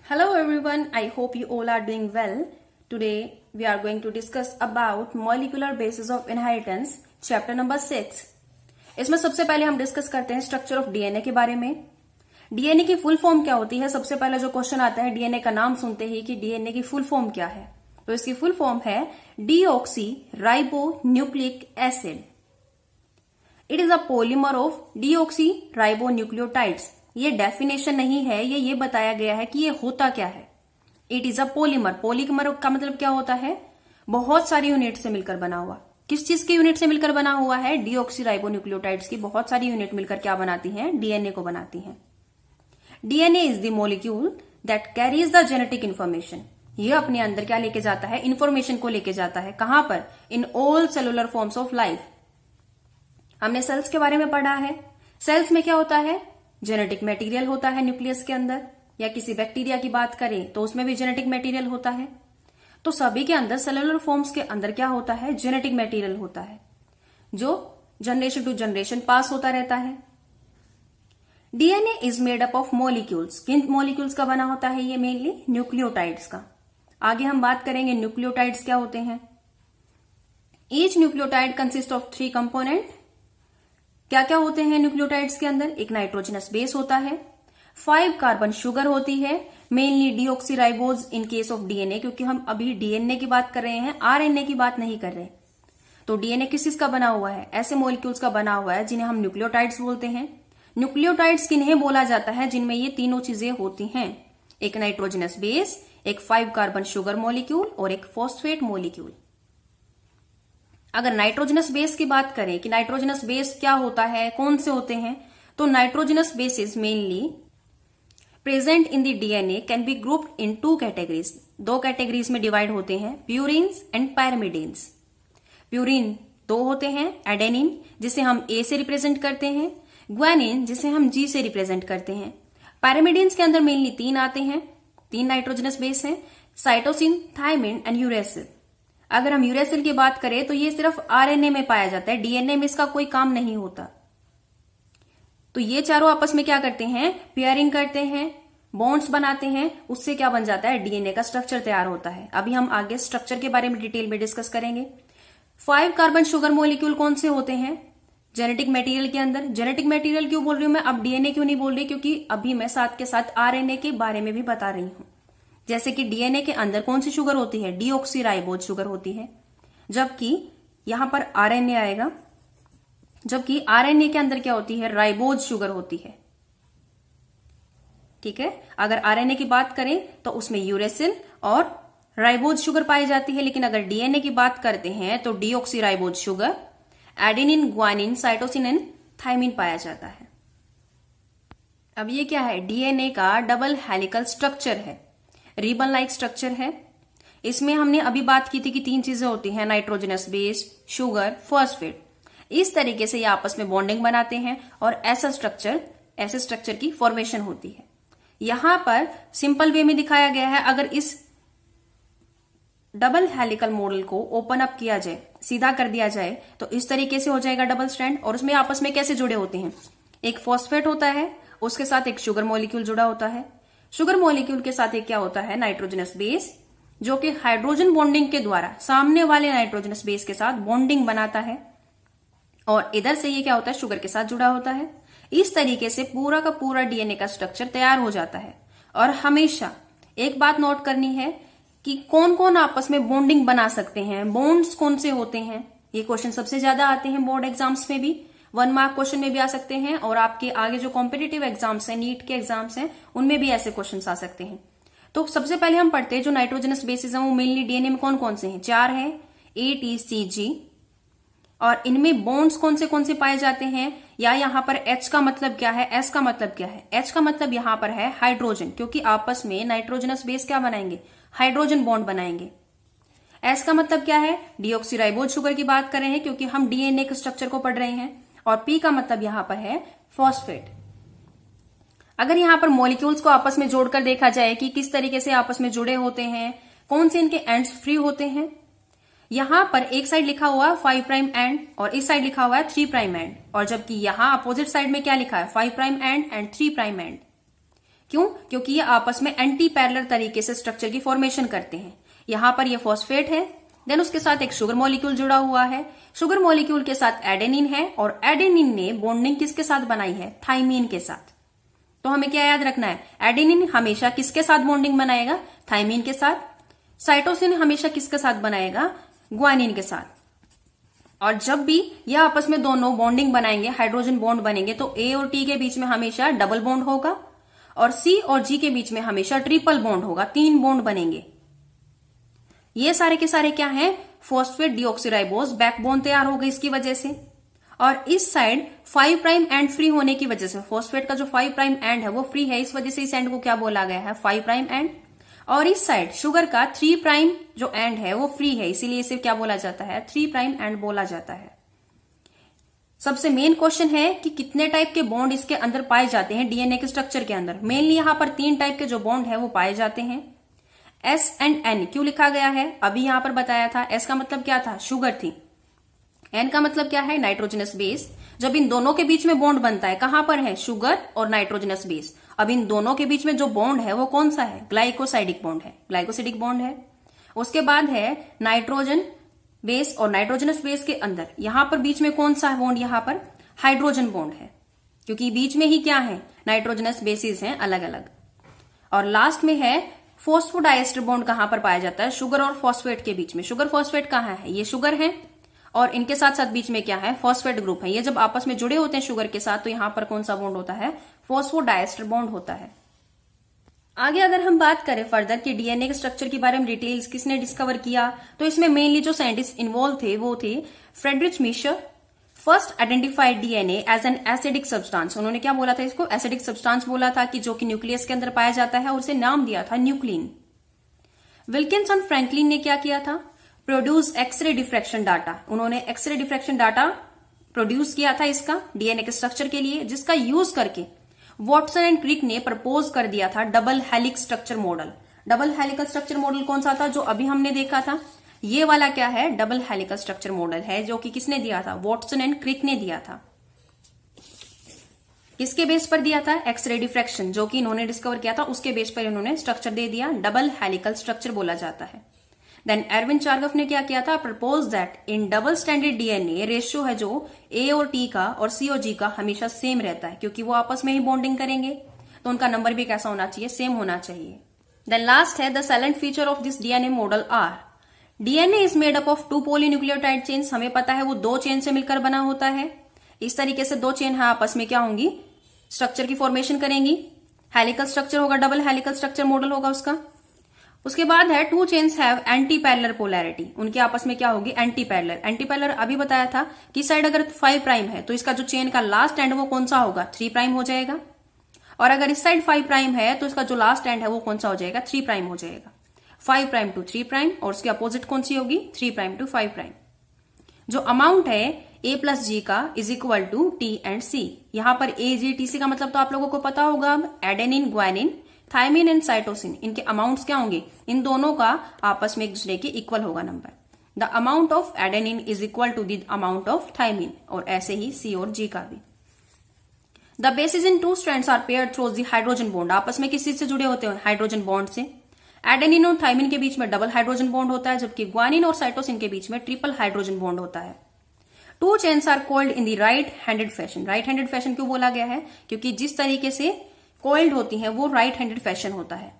Hello everyone, I hope you all are doing well. Today we are going to discuss about molecular basis of inheritance, chapter number 6. इसमें सबसे पहले हम discuss करते हैं structure of DNA के बारे में। डीएनए की फुल फॉर्म क्या होती है? सबसे पहला जो क्वेश्चन आता है डीएनए का नाम सुनते ही कि डीएनए की फुल फॉर्म क्या है, तो इसकी फुल फॉर्म है deoxy ribo nucleic acid. It is a polymer of deoxy ribo nucleotides. ये डेफिनेशन नहीं है, ये बताया गया है कि ये होता क्या है। It is a polymer. Polymer का मतलब क्या होता है? बहुत सारी यूनिट से मिलकर बना हुआ। किस चीज की यूनिट से मिलकर बना हुआ है? डीऑक्सी राइबो न्यूक्लियोटाइड्स की बहुत सारी यूनिट मिलकर क्या बनाती हैं? डीएनए को बनाती हैं। DNA is the molecule that carries the genetic information. ये अपने अंदर क्या लेके जाता है? इंफॉर्मेशन को लेके जाता है। कहां पर? In all cellular forms of life. हमने सेल्स के बारे में पढ़ा है। सेल्स में क्या होता है? जेनेटिक मटेरियल होता है न्यूक्लियस के अंदर, या किसी बैक्टीरिया की बात करें तो उसमें भी जेनेटिक मटेरियल होता है। तो सभी के अंदर सेलुलर फॉर्म्स के अंदर क्या होता है? जेनेटिक मटेरियल होता है, जो जनरेशन टू जनरेशन पास होता रहता है। DNA is made up of molecules. किन मॉलिक्यूल्स का बना होता है? ये मेनली न्यूक्लियोटाइड्स का। आगे हम बात करेंगे न्यूक्लियोटाइड्स क्या होते हैं। Each nucleotide consist of 3 component. क्या क्या होते हैं न्यूक्लियोटाइड्स के अंदर? एक नाइट्रोजनस बेस होता है, 5 कार्बन शुगर होती है, mainly deoxyribose in case of DNA, क्योंकि हम अभी डीएनए की बात कर रहे हैं, आरएनए की बात नहीं कर रहे। तो डीएनए किस चीज का बना हुआ है? ऐसे मॉलिक्यूल्स का बना हुआ है जिन्हें हम न्यूक्लियोटाइड्स बोलते हैं। न्यूक्लियोटाइड्स किन्हें बोला जाता है? जिनमें ये तीनों चीजें होती हैं, एक नाइट्रोजनस बेस, एक 5 कार्बन शुगर मॉलिक्यूल और एक फॉस्फेट मॉलिक्यूल। अगर नाइट्रोजनस बेस की बात करें कि नाइट्रोजनस बेस क्या होता है, कौन से होते हैं, तो nitrogenous bases mainly present in the DNA can be grouped in 2 categories. 2 categories में डिवाइड होते हैं, प्यूरिन्स एंड पैरामिडिन्स। प्यूरिन 2 होते हैं, एडेनिन जिसे हम ए से रिप्रेजेंट करते हैं, ग्वानिन जिसे हम जी से रिप्रेजेंट करते हैं। पैरामिडिन्स के अंदर मेनली 3 आते हैं, 3 नाइट्रोजनस बेस हैं, साइटोसिन, थायमिन एंड यूरेसिल। अगर हम यूरेसिल की बात करें तो ये सिर्फ आरएनए में पाया जाता है, डीएनए में इसका कोई काम नहीं होता। तो ये चारों आपस में क्या करते हैं? पेयरिंग करते हैं, बॉन्ड्स बनाते हैं, उससे क्या बन जाता है? डीएनए का स्ट्रक्चर तैयार होता है। अभी हम आगे स्ट्रक्चर के बारे में डिटेल में डिस्कस करेंगे। 5 कार्बन शुगर मॉलिक्यूल कौन से होते हैं? जेनेटिक मटेरियल के अंदर। जेनेटिक मटेरियल क्यों बोल रही हूं मैं, अब डीएनए क्यों नहीं बोल रही? क्योंकि अभी मैं साथ के साथ आरएनए के बारे में भी बता रही हूं। जैसे कि डीएनए के अंदर कौन सी शुगर होती है? डीऑक्सीराइबोज शुगर होती है, जबकि यहां पर आरएनए आएगा, जबकि आरएनए के अंदर क्या होती है? राइबोज शुगर होती है। ठीक है, अगर आरएनए की बात करें तो उसमें यूरेसिल और राइबोज शुगर पाई जाती है, लेकिन अगर डीएनए की बात करते हैं तो deoxyribose sugar, adenine, guanine, cytosine and thymine पाया जाता है। अब ये क्या है? डीएनए का डबल हेलिकल स्ट्रक्चर है, रिबन लाइक स्ट्रक्चर है। इसमें हमने अभी बात की थी कि 3 चीजें होती हैं, नाइट्रोजनस बेस, शुगर, फॉस्फेट। इस तरीके से ये आपस में बॉन्डिंग बनाते हैं और ऐसे स्ट्रक्चर की फॉर्मेशन होती है। यहां पर सिंपल वे में दिखाया गया है। अगर इस डबल हेलिकल मॉडल को ओपन अप किया जाए, सीधा कर दिया जाए, तो इस तरीके से हो जाएगा डबल स्ट्रैंड। और उसमें आपस में कैसे जुड़े होते हैं? एक फॉस्फेट होता है, उसके साथ एक शुगर मॉलिक्यूल जुड़ा होता है, शुगर मॉलिक्यूल के साथ एक क्या होता है? नाइट्रोजनस बेस, जो कि हाइड्रोजन बॉन्डिंग के द्वारा सामने वाले नाइट्रोजनस बेस के साथ बॉन्डिंग बनाता है, और इधर से ये क्या होता है? शुगर के साथ जुड़ा होता है। इस तरीके से पूरा का पूरा डीएनए का स्ट्रक्चर तैयार हो जाता है। और हमेशा एक बात नोट करनी है कि कौन कौन आपस में बॉन्डिंग बना सकते हैं, बॉन्ड्स कौन से होते हैं। ये क्वेश्चन सबसे ज्यादा आते हैं बोर्ड एग्जाम्स में भी, 1 मार्क क्वेश्चन में भी आ सकते हैं, और आपके आगे जो कॉम्पिटिटिव एग्जाम्स हैं, नीट के एग्जाम्स हैं, उनमें भी ऐसे क्वेश्चन आ सकते हैं। तो सबसे पहले हम पढ़ते हैं जो नाइट्रोजनस बेसिस हैं वो मेनली डीएनए में कौन कौन से हैं? 4 हैं, ATCG। और इनमें बॉन्ड्स कौन से पाए जाते हैं? या यहां पर H का मतलब क्या है, S का मतलब क्या है? H का मतलब यहां पर है हाइड्रोजन, क्योंकि आपस में नाइट्रोजनस बेस क्या बनाएंगे? हाइड्रोजन बॉन्ड बनाएंगे। S का मतलब क्या है? डीऑक्सीराइबोज शुगर की बात कर रहे हैं, क्योंकि हम डीएनए के स्ट्रक्चर को पढ़ रहे हैं। और P का मतलब यहां पर है फॉस्फेट। अगर यहां पर मॉलिक्यूल्स को आपस में जोड़कर देखा जाए कि किस तरीके से आपस में जुड़े होते हैं, कौन से इनके एंड्स फ्री होते हैं, यहां पर एक साइड लिखा हुआ है 5 प्राइम एंड और इस साइड लिखा हुआ है 3 प्राइम एंड, और जबकि यहां अपोजिट साइड में क्या लिखा है? 5 प्राइम एंड 3 प्राइम एंड। क्यों? क्योंकि ये आपस में एंटी पैरेलल तरीके से स्ट्रक्चर की फॉर्मेशन करते हैं। यहां पर ये फॉस्फेट है, देन उसके साथ एक शुगर मॉलिक्यूल जुड़ा हुआ है, शुगर मॉलिक्यूल के साथ एडेनिन है, और एडेनिन ने बॉन्डिंग किसके साथ बनाई है? थाइमीन के साथ। तो हमें क्या याद रखना है? एडेनिन हमेशा किसके साथ बॉन्डिंग बनाएगा? थाइमीन के साथ। साइटोसिन हमेशा किसके साथ बनाएगा? ग्वानिन के साथ। और जब भी यह आपस में दोनों बॉन्डिंग बनाएंगे, हाइड्रोजन बॉन्ड बनेंगे, तो ए और टी के बीच में हमेशा डबल बॉन्ड होगा, और सी और जी के बीच में हमेशा ट्रिपल बॉन्ड होगा, 3 बॉन्ड बनेंगे। ये सारे के सारे क्या हैं? फॉस्फेट डीऑक्सीराइबोज बैकबोन तैयार हो गई इसकी वजह से। और इस साइड 5 प्राइम एंड फ्री होने की वजह से, फॉस्फेट का जो 5 प्राइम एंड है वो फ्री है, इस वजह से इस एंड को क्या बोला गया है? 5 प्राइम एंड। और इस साइड शुगर का 3 प्राइम जो एंड है वो फ्री है, इसीलिए इसे क्या बोला जाता है? 3 प्राइम एंड बोला जाता है। सबसे मेन क्वेश्चन है कि कितने टाइप के बॉन्ड इसके अंदर पाए जाते हैं डीएनए के स्ट्रक्चर के अंदर। मेनली यहां पर 3 टाइप के जो बॉन्ड है वो पाए जाते हैं। एस एंड एन क्यों लिखा गया है? अभी यहां पर बताया था। एस का मतलब क्या था? शुगर थी। एन का मतलब क्या है? Nitrogenous base. जब इन दोनों के बीच में बॉन्ड बनता है, कहां पर है? शुगर और नाइट्रोजनस बेस। अब इन दोनों के बीच में जो बॉन्ड है वो कौन सा है? ग्लाइकोसाइडिक बॉन्ड है, ग्लाइकोसिडिक बॉन्ड है। उसके बाद है नाइट्रोजन बेस, और नाइट्रोजनस बेस के अंदर यहां पर बीच में कौन सा बॉन्ड? यहां पर हाइड्रोजन बॉन्ड है, क्योंकि बीच में ही क्या है? नाइट्रोजनस बेसिस हैं अलग अलग। और लास्ट में है फॉस्फोडाइएस्टर बॉन्ड। कहां पर पाया जाता है? शुगर और फॉस्फेट के बीच में। शुगर फॉस्फेट कहां है? ये शुगर है, और इनके साथ साथ बीच में क्या है? फॉस्फेट ग्रुप है। ये जब आपस में जुड़े होते हैं शुगर के साथ, तो यहां पर कौन सा बॉन्ड होता है? फॉस्फोडाइएस्टर बॉन्ड होता है। आगे अगर हम बात करें फर्दर कि डीएनए के स्ट्रक्चर के बारे में डिटेल्स किसने डिस्कवर किया, तो इसमें मेनली जो साइंटिस्ट इन्वॉल्व थे वो थे Friedrich Miescher. First identified DNA as an acidic substance. उन्होंने क्या बोला था? इसको एसिडिक सब्सटेंस बोला था, कि जो कि न्यूक्लियस के अंदर पाया जाता है, और उसे नाम दिया था न्यूक्लिन। विल्किंसन फ्रैंकलिन ने क्या किया था? Produce x-ray diffraction data. उन्होंने एक्सरे डिफ्रैक्शन डाटा प्रोड्यूस किया था इसका डीएनए के स्ट्रक्चर के लिए, जिसका यूज करके वॉटसन एंड क्रिक ने प्रपोज कर दिया था double helix structure model. Double helical structure model कौन सा था? जो अभी हमने देखा था, ये वाला क्या है? डबल हेलिकल स्ट्रक्चर मॉडल है, जो कि किसने दिया था? वॉटसन एंड क्रिक ने दिया था। किसके बेस पर दिया था? एक्सरे डिफ्रैक्शन, जो कि इन्होंने डिस्कवर किया था, उसके बेस पर इन्होंने स्ट्रक्चर दे दिया, डबल हेलिकल स्ट्रक्चर बोला जाता है। देन एरविन चार्गफ ने क्या किया था? Propose that in double standard DNA ratio है जो ए और टी का और सी और जी का हमेशा सेम रहता है, क्योंकि वो आपस में ही बॉन्डिंग करेंगे, तो उनका नंबर भी कैसा होना चाहिए? सेम होना चाहिए। देन लास्ट है the silent feature of this DNA model are DNA is made up of 2 polynucleotide chains. हमें पता है वो 2 चेन से मिलकर बना होता है। इस तरीके से 2 चेन है आपस में क्या होंगी? स्ट्रक्चर की फॉर्मेशन करेंगी। हेलिकल स्ट्रक्चर होगा, डबल हेलिकल स्ट्रक्चर मॉडल होगा उसका। उसके बाद है 2 chains have anti parallel polarity. उनके आपस में क्या होगी? Anti parallel. एंटी पैरेलल अभी बताया था कि साइड अगर 5 प्राइम है, तो इसका जो चेन का लास्ट एंड वो कौन सा होगा? 3 प्राइम हो जाएगा। और अगर इस साइड 5 प्राइम है, तो इसका जो लास्ट एंड है वो कौन सा हो जाएगा? 3 प्राइम हो जाएगा। 5 प्राइम टू 3 प्राइम, और उसकी अपोजिट कौन सी होगी? 3 प्राइम टू 5 प्राइम। जो अमाउंट है ए प्लस जी का is equal to T and C. यहां पर ए जी टी सी का मतलब तो आप लोगों को पता होगा। अब adenine, guanine, thymine and cytosine, इनके अमाउंट्स क्या होंगे? इन दोनों का आपस में एक दूसरे के इक्वल होगा number. The amount of adenine is equal to the amount of thymine, और ऐसे ही सी और जी का भी। The bases in 2 strands are paired through the hydrogen bond. आपस में किस चीज से जुड़े होते हैं? हाइड्रोजन बॉन्ड से। एडेनिन और थाइमिन के बीच में डबल हाइड्रोजन बॉन्ड होता है, जबकि ग्वानिन और साइटोसिन के बीच में ट्रिपल हाइड्रोजन बॉन्ड होता है। 2 chains are coiled in the right handed fashion. Right handed fashion क्यों बोला गया है? क्योंकि जिस तरीके से कोइल्ड होती हैं वो राइट हैंडेड फैशन होता है।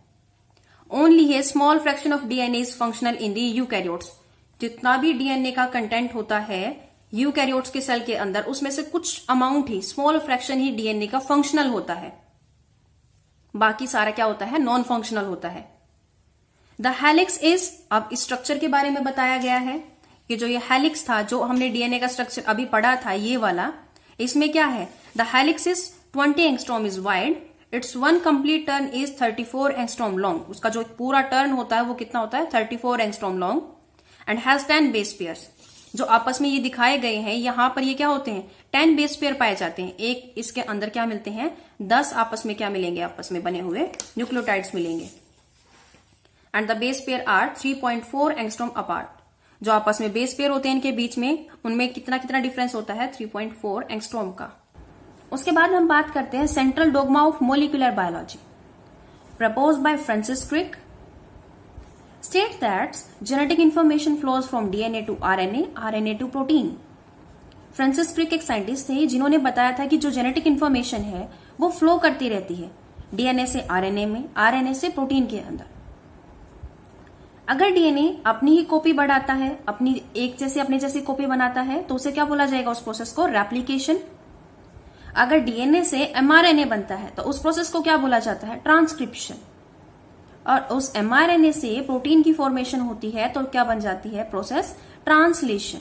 Only A small fraction of DNA is functional in the eukaryotes. जितना भी डीएनए का कंटेंट होता है यूकैरियोट्स के सेल के अंदर, उसमें से कुछ अमाउंट ही, स्मॉल फ्रैक्शन ही डीएनए का फंक्शनल होता है, बाकी सारा क्या होता है? नॉन फंक्शनल होता है। द हेलिक्स इज, अब स्ट्रक्चर के बारे में बताया गया है कि जो ये हेलिक्स था, जो हमने डीएनए का स्ट्रक्चर अभी पढ़ा था, ये वाला, इसमें क्या है? The helix is 20 angstrom is wide, it's 1 complete turn is 34 angstrom long. उसका जो पूरा टर्न होता है वो कितना होता है? 34 angstrom long, and has 10 base pairs. जो आपस में ये दिखाए गए हैं, यहां पर ये क्या होते हैं? 10 बेस पेयर पाए जाते हैं। एक इसके अंदर क्या मिलते हैं? 10 आपस में क्या मिलेंगे? आपस में बने हुए न्यूक्लियोटाइड्स मिलेंगे। And the base pair are 3.4 angstrom apart. जो आपस में बेस पेयर होते हैं इनके बीच में, उनमें कितना कितना डिफरेंस होता है? 3.4 एंगस्ट्रॉम का। उसके बाद हम बात करते हैं central dogma of molecular biology. proposed by Francis Crick, state that genetic information flows from DNA to RNA, RNA to protein. Francis Crick एक साइंटिस्ट थे जिन्होंने बताया था कि जो जेनेटिक इंफॉर्मेशन है वो फ्लो करती रहती है डीएनए से आरएनए में, आरएनए से प्रोटीन के अंदर। अगर डीएनए अपनी ही कॉपी बढ़ाता है, अपने जैसी कॉपी बनाता है, तो उसे क्या बोला जाएगा? उस प्रोसेस को रेप्लिकेशन। अगर डीएनए से एमआरएनए बनता है तो उस प्रोसेस को क्या बोला जाता है? ट्रांसक्रिप्शन। और उस एमआरएनए से प्रोटीन की फॉर्मेशन होती है तो क्या बन जाती है प्रोसेस? ट्रांसलेशन।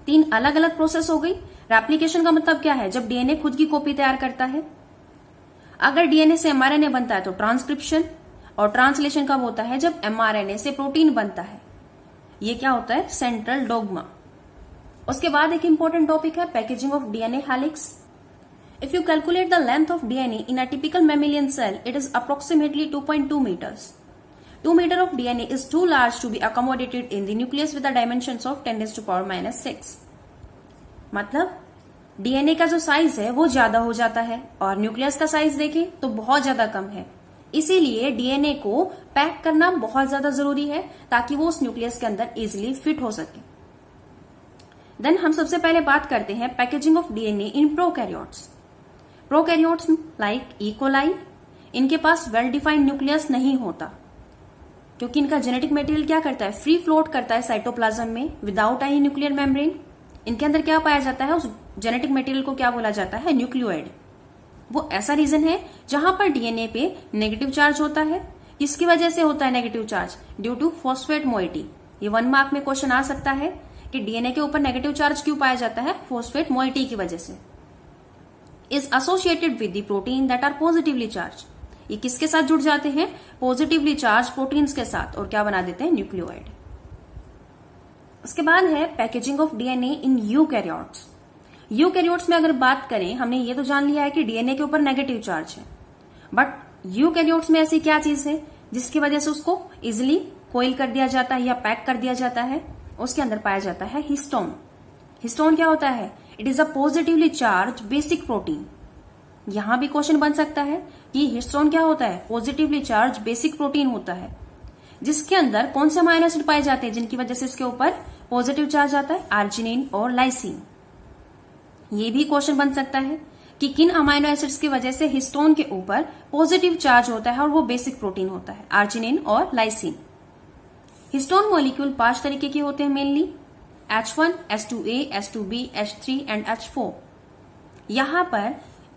3 अलग अलग प्रोसेस हो गई। रेप्लिकेशन का मतलब क्या है? जब डीएनए खुद की कॉपी तैयार करता है। अगर डीएनए से एमआरएनए बनता है तो ट्रांसक्रिप्शन। और ट्रांसलेशन कब होता है? जब एमआरएनए से प्रोटीन बनता है। ये क्या होता है? Central dogma. उसके बाद एक इंपॉर्टेंट टॉपिक है packaging of DNA helix. If you calculate the length of DNA in a typical mammalian cell, it is approximately 2.2 meters. 2 meter of DNA is too large to be accommodated in the nucleus with the dimensions of 10 raised to power minus 6. मतलब DNA का जो size है वो ज्यादा हो जाता है और न्यूक्लियस का साइज देखें तो बहुत ज्यादा कम है। इसीलिए डीएनए को पैक करना बहुत ज्यादा जरूरी है ताकि वो उस न्यूक्लियस के अंदर इजिली फिट हो सके। देन हम सबसे पहले बात करते हैं packaging of DNA in prokaryotes. Prokaryotes like E coli, इनके पास वेल डिफाइंड न्यूक्लियस नहीं होता क्योंकि इनका जेनेटिक मटेरियल क्या करता है? फ्री फ्लोट करता है साइटोप्लाज्म में विदाउट एनी न्यूक्लियर मेम्ब्रेन। इनके अंदर क्या पाया जाता है? उस जेनेटिक मटेरियल को क्या बोला जाता है? न्यूक्लियोइड। वो ऐसा रीजन है जहां पर डीएनए पे नेगेटिव चार्ज होता है। किसकी वजह से होता है negative charge? Due to phosphate moiety. ये 1 मार्क में क्वेश्चन आ सकता है कि डीएनए के ऊपर नेगेटिव चार्ज क्यों पाया जाता है? फॉस्फेट मोइटी की वजह से। Is associated with the protein that are positively charge. ये किसके साथ जुड़ जाते हैं? पॉजिटिवली चार्ज प्रोटीन्स के साथ, और क्या बना देते हैं? न्यूक्लियोइड। उसके बाद है packaging of DNA in eukaryotes. Eukaryotes में अगर बात करें, हमने ये तो जान लिया है कि डीएनए के ऊपर नेगेटिव चार्ज है, बट यूकैरियोट्स में ऐसी क्या चीज है जिसकी वजह से उसको इजिली कोइल कर दिया जाता है या पैक कर दिया जाता है? उसके अंदर पाया जाता है हिस्टोन। हिस्टोन क्या होता है? It is a positively charge basic protein. यहां भी क्वेश्चन बन सकता है कि हिस्टोन क्या होता है? पॉजिटिवली चार्ज बेसिक प्रोटीन होता है जिसके अंदर कौन से अमाइनो एसिड पाए जाते हैं जिनकी वजह से इसके ऊपर पॉजिटिव चार्ज आता है? आर्जिनिन और लाइसिन। ये भी क्वेश्चन बन सकता है कि किन अमाइनो एसिड्स की वजह से हिस्टोन के ऊपर पॉजिटिव चार्ज होता है और वो बेसिक प्रोटीन होता है? आर्जिनिन और लाइसिन। हिस्टोन मॉलिक्यूल 5 तरीके के होते हैं mainly, H1, H2A, H2B, H3 and H4। यहां पर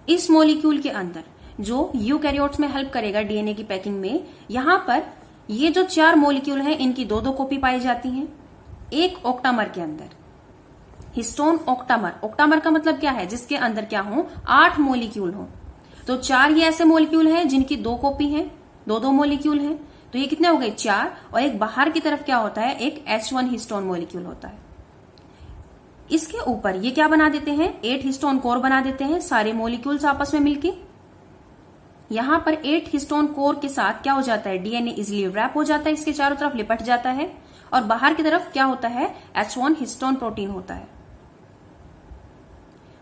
इस मॉलिक्यूल के अंदर जो यूकैरियोट्स में हेल्प करेगा डीएनए की पैकिंग में, यहां पर ये जो 4 मॉलिक्यूल हैं इनकी 2-2 कॉपी पाई जाती हैं एक ऑक्टामर के अंदर। Histone octamer. ऑक्टामर का मतलब क्या है? जिसके अंदर क्या हो? 8 मॉलिक्यूल हो। तो 4 ये ऐसे मॉलिक्यूल हैं जिनकी 2 कॉपी हैं, 2-2 मॉलिक्यूल हैं, तो ये कितने हो गए? 4। और एक बाहर की तरफ क्या होता है? एक H1 हिस्टोन मॉलिक्यूल होता है। इसके ऊपर ये क्या बना देते हैं? 8 हिस्टोन कोर बना देते हैं सारे मॉलिक्यूल्स आपस में मिलके। यहां पर 8 हिस्टोन कोर के साथ क्या हो जाता है? डीएनए इजिली रैप हो जाता है, इसके चारों तरफ लिपट जाता है, और बाहर की तरफ क्या होता है? H1 हिस्टोन प्रोटीन होता है।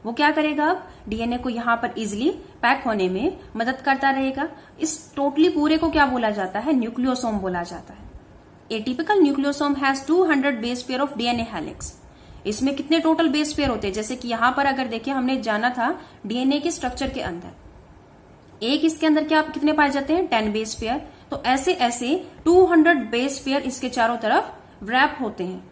वो क्या करेगा? अब डीएनए को यहां पर इजिली पैक होने में मदद करता रहेगा। इस टोटली पूरे को क्या बोला जाता है? न्यूक्लियोसोम बोला जाता है। ए typical nucleosome has 200 base pair of DNA helix. इसमें कितने टोटल बेस पेयर होते हैं? जैसे कि यहां पर अगर देखिए, हमने जाना था डीएनए के स्ट्रक्चर के अंदर एक इसके अंदर क्या कितने पाए जाते हैं? 10 बेस पेयर। तो ऐसे ऐसे 200 बेस पेयर इसके चारों तरफ रैप होते हैं।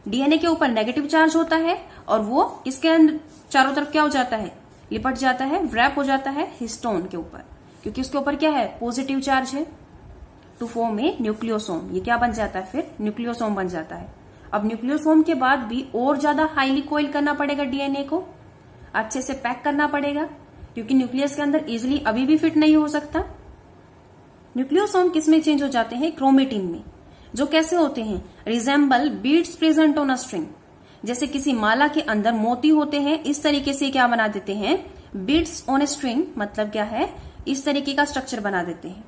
डीएनए के ऊपर नेगेटिव चार्ज होता है और वो इसके अंदर चारों तरफ क्या हो जाता है? लिपट जाता है, रैप हो जाता है हिस्टोन के ऊपर, क्योंकि उसके ऊपर क्या है? पॉजिटिव चार्ज है। To form a nucleosome. ये क्या बन जाता है? फिर न्यूक्लियोसोम बन जाता है। अब न्यूक्लियोसोम के बाद भी और ज्यादा हाईली कोइल करना पड़ेगा, डीएनए को अच्छे से पैक करना पड़ेगा, क्योंकि न्यूक्लियस के अंदर इजिली अभी भी फिट नहीं हो सकता। न्यूक्लियोसोम किसमें चेंज हो जाते हैं? क्रोमेटिन में, जो कैसे होते हैं? Resemble beads present on a string. जैसे किसी माला के अंदर मोती होते हैं, इस तरीके से क्या बना देते हैं? Beads on a string. मतलब क्या है? इस तरीके का स्ट्रक्चर बना देते हैं।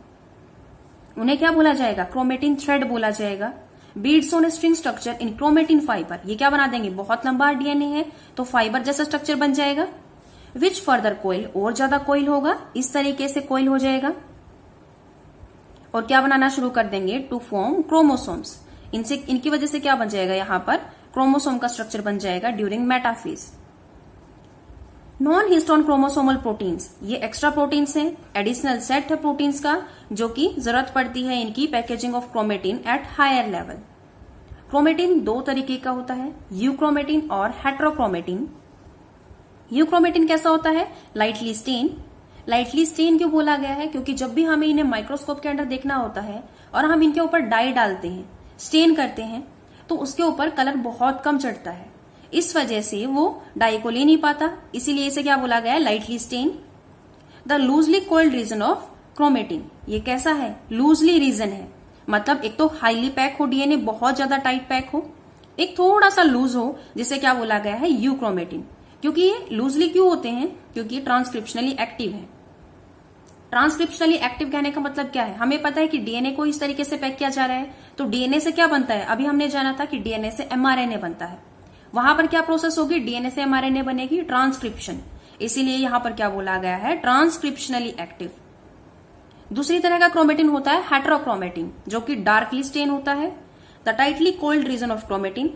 उन्हें क्या बोला जाएगा? क्रोमेटिन थ्रेड बोला जाएगा। Beads on a string structure in chromatin fibre. ये क्या बना देंगे? बहुत लंबा डीएनए है तो फाइबर जैसा स्ट्रक्चर बन जाएगा। विच फर्दर कोइल, और ज्यादा कोइल होगा, इस तरीके से कोइल हो जाएगा और क्या बनाना शुरू कर देंगे, टू फॉर्म क्रोमोसोम्स। इनकी वजह से क्या बन जाएगा, यहां पर क्रोमोसोम का स्ट्रक्चर बन जाएगा during metaphase. Non histone chromosomal proteins, ये एक्स्ट्रा प्रोटीन्स हैं, एडिशनल सेट है प्रोटीन्स का जो कि जरूरत पड़ती है इनकी packaging of chromatin at higher level. Chromatin दो तरीके का होता है, यूक्रोमेटिन और हेट्रोक्रोमेटिन। यूक्रोमेटिन कैसा होता है, लाइटली स्टेन। लाइटली स्टेन क्यों बोला गया है, क्योंकि जब भी हमें इन्हें माइक्रोस्कोप के अंदर देखना होता है और हम इनके ऊपर डाई डालते हैं, स्टेन करते हैं, तो उसके ऊपर कलर बहुत कम चढ़ता है, इस वजह से वो डाई को ले नहीं पाता, इसीलिए इसे क्या बोला गया है, lightly stain. The loosely coiled region of chromatin, ये कैसा है, लूजली रीजन है, मतलब एक तो हाईली पैक हो डीएनए, बहुत ज्यादा टाइट पैक हो, एक थोड़ा सा लूज हो, जिसे क्या बोला गया है, यूक्रोमेटिन। क्योंकि ये लूजली क्यों होते हैं, क्योंकि ट्रांसक्रिप्शनली एक्टिव है। ट्रांसक्रिप्शनली एक्टिव कहने का मतलब क्या है, हमें पता है कि डीएनए को इस तरीके से पैक किया जा रहा है, तो डीएनए से क्या बनता है, अभी हमने जाना था कि डीएनए से एमआरएनए बनता है, वहां पर क्या प्रोसेस होगी, डीएनए से एमआरएनए बनेगी, ट्रांसक्रिप्शन, इसीलिए यहां पर क्या बोला गया है, ट्रांसक्रिप्शनली एक्टिव। दूसरी तरह का क्रोमेटिन होता है हेट्रोक्रोमेटिन, जो कि डार्कली स्टेन होता है। The tightly coiled region of chromatin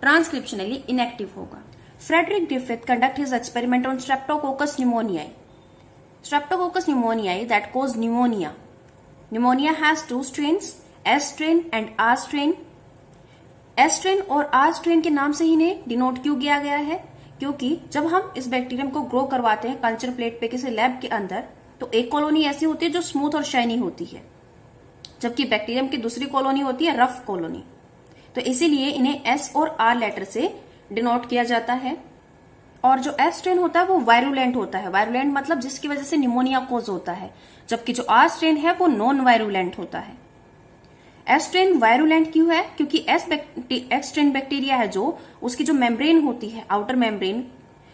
transcriptionally inactive होगा। Frederick Griffith conduct his experiment on Streptococcus pneumoniae. Streptococcus pneumoniae that cause pneumonia. Pneumonia has two strains, S strain and R strain. S strain और R strain के नाम से ही इन्हें denote क्यों किया गया है, क्योंकि जब हम इस बैक्टीरियम को ग्रो करवाते हैं कल्चर प्लेट पे किसी लैब के अंदर, तो एक कॉलोनी ऐसी होती है जो स्मूथ और शाइनी होती है, जबकि बैक्टीरियम की दूसरी कॉलोनी होती है रफ कॉलोनी। तो इसीलिए इन्हें S और R लेटर से डिनोट किया जाता है। और जो एस स्ट्रेन होता है वो वायरुलेंट होता है, वायरुलेंट मतलब जिसकी वजह से निमोनिया कोज होता है, जबकि जो आर स्ट्रेन है वो नॉन वायरुलेंट होता है। एस स्ट्रेन वायरुलेंट क्यों है, क्योंकि एस स्ट्रेन बैक्टीरिया है जो उसकी जो मेम्ब्रेन होती है, आउटर मेम्ब्रेन,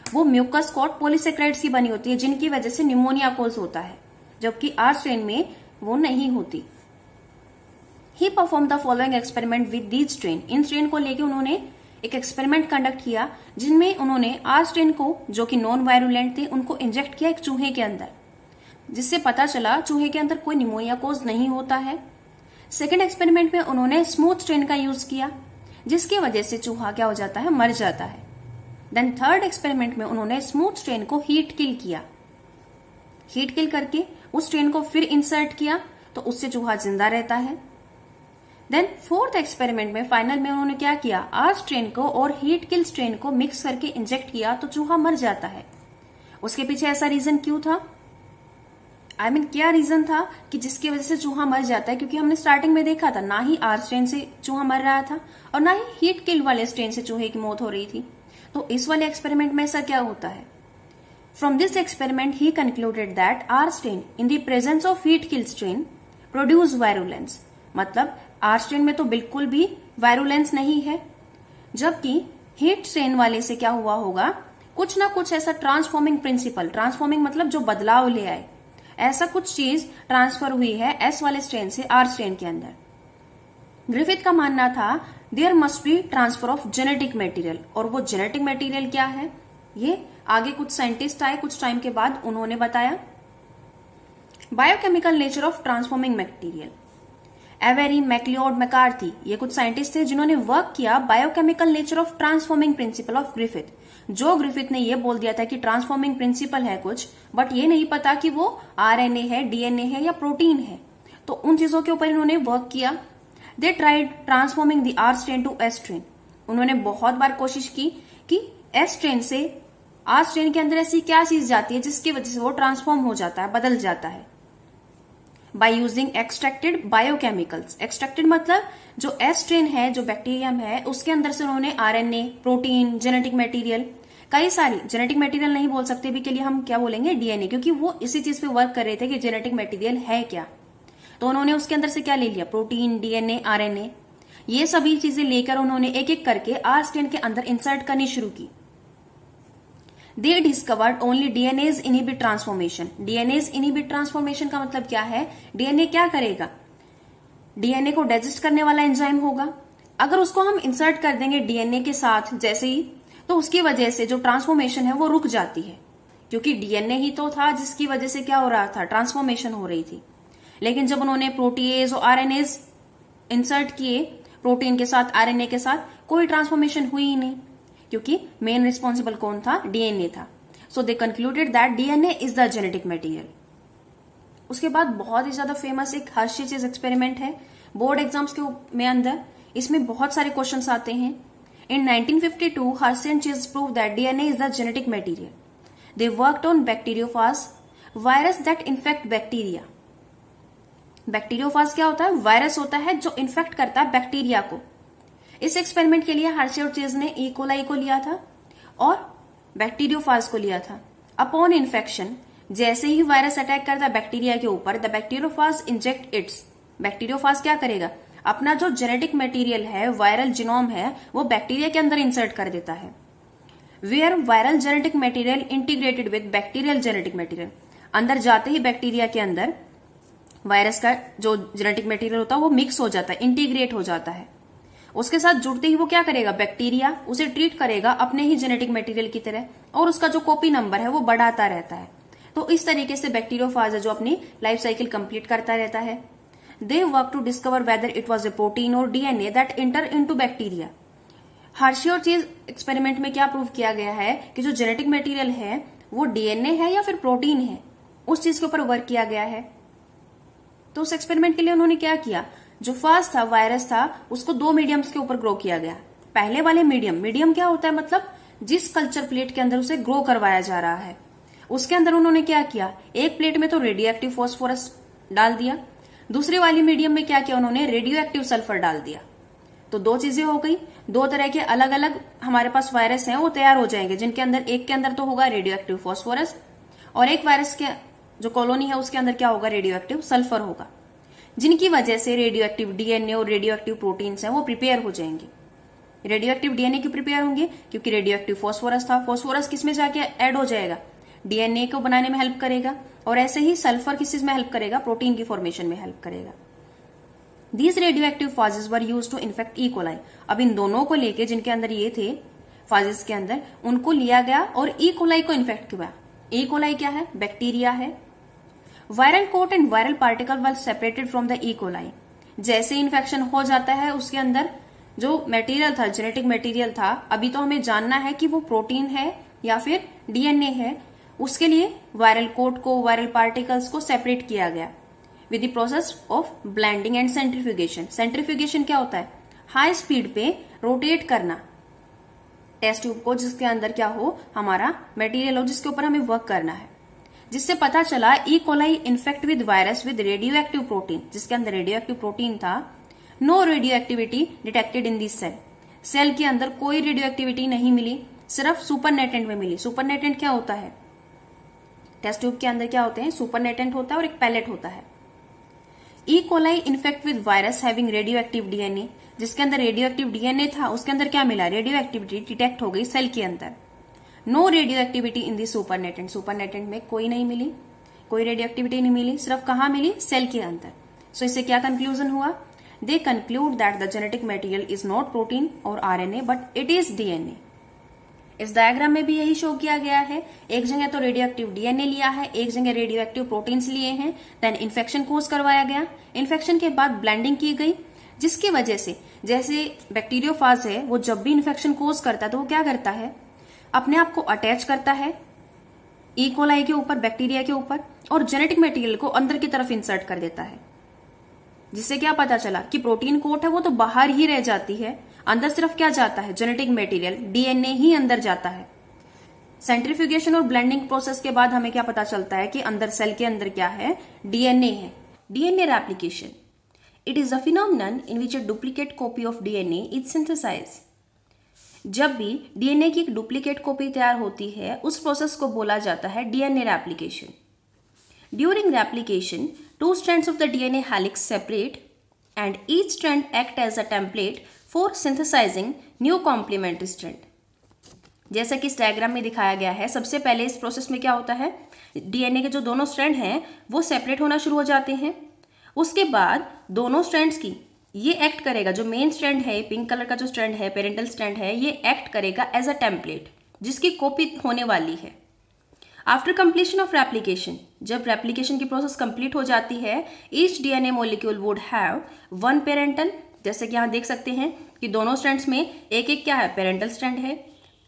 वो म्यूकस कॉट पॉलीसेक्राइड्स की बनी होती है, जिनकी वजह से निमोनिया कोज होता है, जबकि आर स्ट्रेन में वो नहीं होती। He perform the following experiment with these strain, इन स्ट्रेन को लेकर उन्होंने एक एक्सपेरिमेंट कंडक्ट किया, जिनमें उन्होंने आर स्ट्रेन को, जो कि नॉन वायरुलेंट थे, उनको इंजेक्ट किया एक चूहे के अंदर, जिससे पता चला चूहे के अंदर कोई निमोनिया कोज नहीं होता है। सेकेंड एक्सपेरिमेंट में उन्होंने स्मूथ स्ट्रेन का यूज किया, जिसकी वजह से चूहा क्या हो जाता है, मर जाता है। देन थर्ड एक्सपेरिमेंट में उन्होंने स्मूथ स्ट्रेन को हीट किल किया, हीट किल करके उस स्ट्रेन को फिर इंसर्ट किया, तो उससे चूहा जिंदा रहता है। देन फोर्थ एक्सपेरिमेंट में फाइनल में उन्होंने क्या किया, आर स्ट्रेन को और हीट किल स्ट्रेन को मिक्स करके इंजेक्ट किया, तो चूहा मर जाता है। उसके पीछे ऐसा रीजन क्यों था, क्या रीजन था कि जिसकी वजह से चूहा मर जाता है, क्योंकि हमने स्टार्टिंग में देखा था ना ही आर स्ट्रेन से चूहा मर रहा था और ना ही हीट किल वाले स्ट्रेन से चूहे की मौत हो रही थी। तो इस वाले एक्सपेरिमेंट में ऐसा क्या होता है, from this experiment he concluded that R strain in the presence of heat kill strain produce virulence, मतलब आर स्ट्रेन में तो बिल्कुल भी वायरुलेंस नहीं है, जबकि हीट स्ट्रेन वाले से क्या हुआ होगा, कुछ ना कुछ ऐसा ट्रांसफॉर्मिंग प्रिंसिपल, ट्रांसफॉर्मिंग मतलब जो बदलाव ले आए, ऐसा कुछ चीज ट्रांसफर हुई है एस वाले स्ट्रेन से आर स्ट्रेन के अंदर। ग्रिफिथ का मानना था there must be transfer of genetic material, और वो जेनेटिक मटेरियल क्या है, ये आगे कुछ साइंटिस्ट आए कुछ टाइम के बाद, उन्होंने बताया। Biochemical nature of transforming material, Avery, MacLeod, McCarty, ये कुछ साइंटिस्ट थे जिन्होंने वर्क किया biochemical nature of transforming principle of Griffith. जो ग्रिफिथ ने ये बोल दिया था कि ट्रांसफॉर्मिंग प्रिंसिपल है कुछ, बट ये नहीं पता कि वो आरएनए है, डीएनए है या प्रोटीन है, तो उन चीजों के ऊपर इन्होंने वर्क किया। They tried transforming the R strain to S strain, उन्होंने बहुत बार कोशिश की कि एस स्ट्रेन से आर स्ट्रेन के अंदर ऐसी क्या चीज जाती है जिसकी वजह से वो ट्रांसफॉर्म हो जाता है, बदल जाता है। By using extracted biochemicals, extracted मतलब जो एस स्ट्रेन है, जो बैक्टीरियम है, उसके अंदर से उन्होंने आरएनए, प्रोटीन, जेनेटिक मटेरियल, कई सारी, जेनेटिक मटेरियल नहीं बोल सकते भी के लिए हम क्या बोलेंगे, डीएनए, क्योंकि वो इसी चीज पे वर्क कर रहे थे कि जेनेटिक मटेरियल है क्या, तो उन्होंने उसके अंदर से क्या ले लिया, प्रोटीन, डीएनए, आरएनए, ये सभी चीजें लेकर उन्होंने एक एक करके आर स्ट्रेन के अंदर इंसर्ट करनी शुरू की। दे discovered only DNAs inhibit transformation. DNAs inhibit transformation का मतलब क्या है, डीएनए क्या करेगा, डीएनए को डाइजेस्ट करने वाला एंजाइम होगा, अगर उसको हम इंसर्ट कर देंगे डीएनए के साथ जैसे ही, तो उसकी वजह से जो ट्रांसफॉर्मेशन है वो रुक जाती है। क्योंकि डीएनए ही तो था जिसकी वजह से क्या हो रहा था, ट्रांसफॉर्मेशन हो रही थी। लेकिन जब उन्होंने प्रोटीएज और आरएनएज इंसर्ट किए, प्रोटीन के साथ आरएनए के साथ, कोई ट्रांसफॉर्मेशन हुई ही नहीं, क्योंकि मेन रिस्पॉन्सिबल कौन था, डीएनए था। So they concluded that DNA is the genetic material. उसके बाद बहुत ही ज्यादा फेमस एक हर्शी चीज एक्सपेरिमेंट है बोर्ड एग्जाम्स के में अंदर, इसमें बहुत सारे क्वेश्चंस आते हैं। इन 1952 हर्शी एंड चीज prove that DNA is the genetic material. They worked on bacteriophage, virus that infect bacteria. Bacteriophage क्या होता है, वायरस होता है जो इन्फेक्ट करता है बैक्टीरिया को। इस एक्सपेरिमेंट के लिए हर्शी और चीज ने ई कोलाई को लिया था और बैक्टीरियोफाज को लिया था। अपॉन इन्फेक्शन, जैसे ही वायरस अटैक करता है बैक्टीरिया के ऊपर, the bacteriophage inject its, bacteriophage क्या करेगा, अपना जो जेनेटिक मटेरियल है, वायरल जीनोम है, वो बैक्टीरिया के अंदर इंसर्ट कर देता है। Where viral genetic material integrated with bacterial genetic material, अंदर जाते ही बैक्टीरिया के अंदर वायरस का जो जेनेटिक मटेरियल होता है वो मिक्स हो जाता है, इंटीग्रेट हो जाता है। उसके साथ जुड़ते ही वो क्या करेगा, बैक्टीरिया उसे ट्रीट करेगा अपने ही जेनेटिक मटेरियल की तरह, और उसका जो कॉपी नंबर है वो बढ़ाता रहता है। तो इस तरीके से बैक्टीरियोफाज है जो अपनी लाइफ साइकिल कंप्लीट करता रहता है। They work to discover whether it was a protein और DNA that enter into bacteria. Hershey और चीज एक्सपेरिमेंट में क्या प्रूव किया गया है कि जो जेनेटिक मटेरियल है वो डीएनए है या फिर प्रोटीन है, उस चीज के ऊपर वर्क किया गया है। तो उस एक्सपेरिमेंट के लिए उन्होंने क्या किया, जो फाज था, वायरस था, उसको 2 मीडियम्स के ऊपर ग्रो किया गया। पहले वाले मीडियम क्या होता है, मतलब जिस कल्चर प्लेट के अंदर उसे ग्रो करवाया जा रहा है, उसके अंदर उन्होंने क्या किया, एक प्लेट में तो रेडियो एक्टिव फॉस्फोरस डाल दिया, दूसरी वाली मीडियम में क्या किया उन्होंने, रेडियो एक्टिव सल्फर डाल दिया। तो 2 चीजें हो गई, 2 तरह के अलग अलग हमारे पास वायरस हैं वो तैयार हो जाएंगे, जिनके अंदर एक के अंदर तो होगा रेडियो एक्टिव फॉस्फोरस और एक वायरस के जो कॉलोनी है उसके अंदर क्या होगा, रेडियो एक्टिव सल्फर होगा, जिनकी वजह से रेडियो एक्टिव डीएनए और रेडियो एक्टिव प्रोटीन्स हैं वो प्रिपेयर हो जाएंगे। रेडियो एक्टिव डीएनए क्यों प्रिपेयर होंगे, क्योंकि रेडियो एक्टिव फॉस्फोरस था, फॉस्फोरस किसमें जाके ऐड हो जाएगा, डीएनए को बनाने में हेल्प करेगा, और ऐसे ही सल्फर किस चीज में हेल्प करेगा, प्रोटीन की फॉर्मेशन में हेल्प करेगा। These radioactive phages were use to infect E coli. अब इन दोनों को लेके जिनके अंदर ये थे फाजेस के अंदर, उनको लिया गया और ई कोलाई को इन्फेक्ट किया। ई कोलाई क्या है, बैक्टीरिया है। Viral coat and viral particle were separated from the E coli. जैसे इन्फेक्शन हो जाता है उसके अंदर जो मटेरियल था, जेनेटिक मटेरियल था, अभी तो हमें जानना है कि वो प्रोटीन है या फिर डीएनए है, उसके लिए वायरल कोट को, वायरल पार्टिकल्स को सेपरेट किया गया with the process of blending and centrifugation. Centrifugation क्या होता है, हाई स्पीड पे रोटेट करना टेस्ट ट्यूब को, जिसके अंदर क्या हो, हमारा मटेरियल हो, जिसके ऊपर हमें वर्क करना है, जिससे पता चला E coli infect with virus with radioactive protein, जिसके अंदर रेडियो एक्टिव प्रोटीन था। No radioactivity detected in this cell. Cell के अंदर कोई रेडियो एक्टिविटी नहीं मिली, सिर्फ सुपरनेटेंट में मिली। सुपरनेटेंट क्या होता है, टेस्ट ट्यूब के अंदर क्या होते हैं, सुपरनेटेंट होता है और एक पैलेट होता है। ई coli infect with virus having radio active DNA, जिसके अंदर रेडियो एक्टिव डीएनए था, उसके अंदर क्या मिला, रेडियो एक्टिविटी डिटेक्ट हो गई सेल के अंदर। No radioactivity in the supernatant, supernatant में कोई नहीं मिली, कोई रेडियो एक्टिविटी नहीं मिली, सिर्फ कहां मिली, सेल के अंदर। सो इससे क्या कंक्लूजन हुआ, they conclude that the genetic material is not protein और RNA but it is DNA. इस डायग्राम में भी यही शो किया गया है, एक जगह तो रेडियो एक्टिव डीएनए लिया है, एक जगह रेडियो एक्टिव प्रोटीन्स लिए हैं, देन इन्फेक्शन कोज करवाया गया, इन्फेक्शन के बाद ब्लेंडिंग की गई, जिसकी वजह से जैसे बैक्टीरियोफाज है वो जब भी इन्फेक्शन कोज करता है तो वो क्या करता है, अपने आप को अटैच करता है ई कोलाई के ऊपर, बैक्टीरिया के ऊपर, और जेनेटिक मटेरियल को अंदर की तरफ इंसर्ट कर देता है, जिससे क्या पता चला कि प्रोटीन कोट है वो तो बाहर ही रह जाती है, अंदर सिर्फ क्या जाता है, जेनेटिक मटेरियल डीएनए ही अंदर जाता है। सेंट्रीफ्यूगेशन और ब्लेंडिंग प्रोसेस के बाद हमें क्या पता चलता है कि अंदर सेल के अंदर क्या है, डीएनए है। DNA replication, it is a phenomenon in which a duplicate copy of DNA is synthesized. जब भी डीएनए की एक डुप्लीकेट कॉपी तैयार होती है उस प्रोसेस को बोला जाता है DNA replication. During replication, 2 strands of the DNA helix separate and each strand act as a template for synthesizing new complementary strand। जैसा कि इस डायग्राम में दिखाया गया है, सबसे पहले इस प्रोसेस में क्या होता है, डीएनए के जो दोनों स्ट्रैंड हैं वो सेपरेट होना शुरू हो जाते हैं। उसके बाद दोनों स्ट्रैंड्स की ये एक्ट करेगा, जो मेन स्ट्रैंड है, पिंक कलर का जो स्ट्रैंड है, पेरेंटल स्ट्रैंड है, ये एक्ट करेगा एज अ टेम्पलेट, जिसकी कॉपी होने वाली है। आफ्टर कंप्लीशन ऑफ रेप्लिकेशन, जब रेप्लिकेशन की प्रोसेस कंप्लीट हो जाती है, each DNA molecule would have one parental, जैसे कि यहाँ देख सकते हैं कि दोनों स्ट्रैंड्स में एक एक क्या है, पेरेंटल स्ट्रैंड है,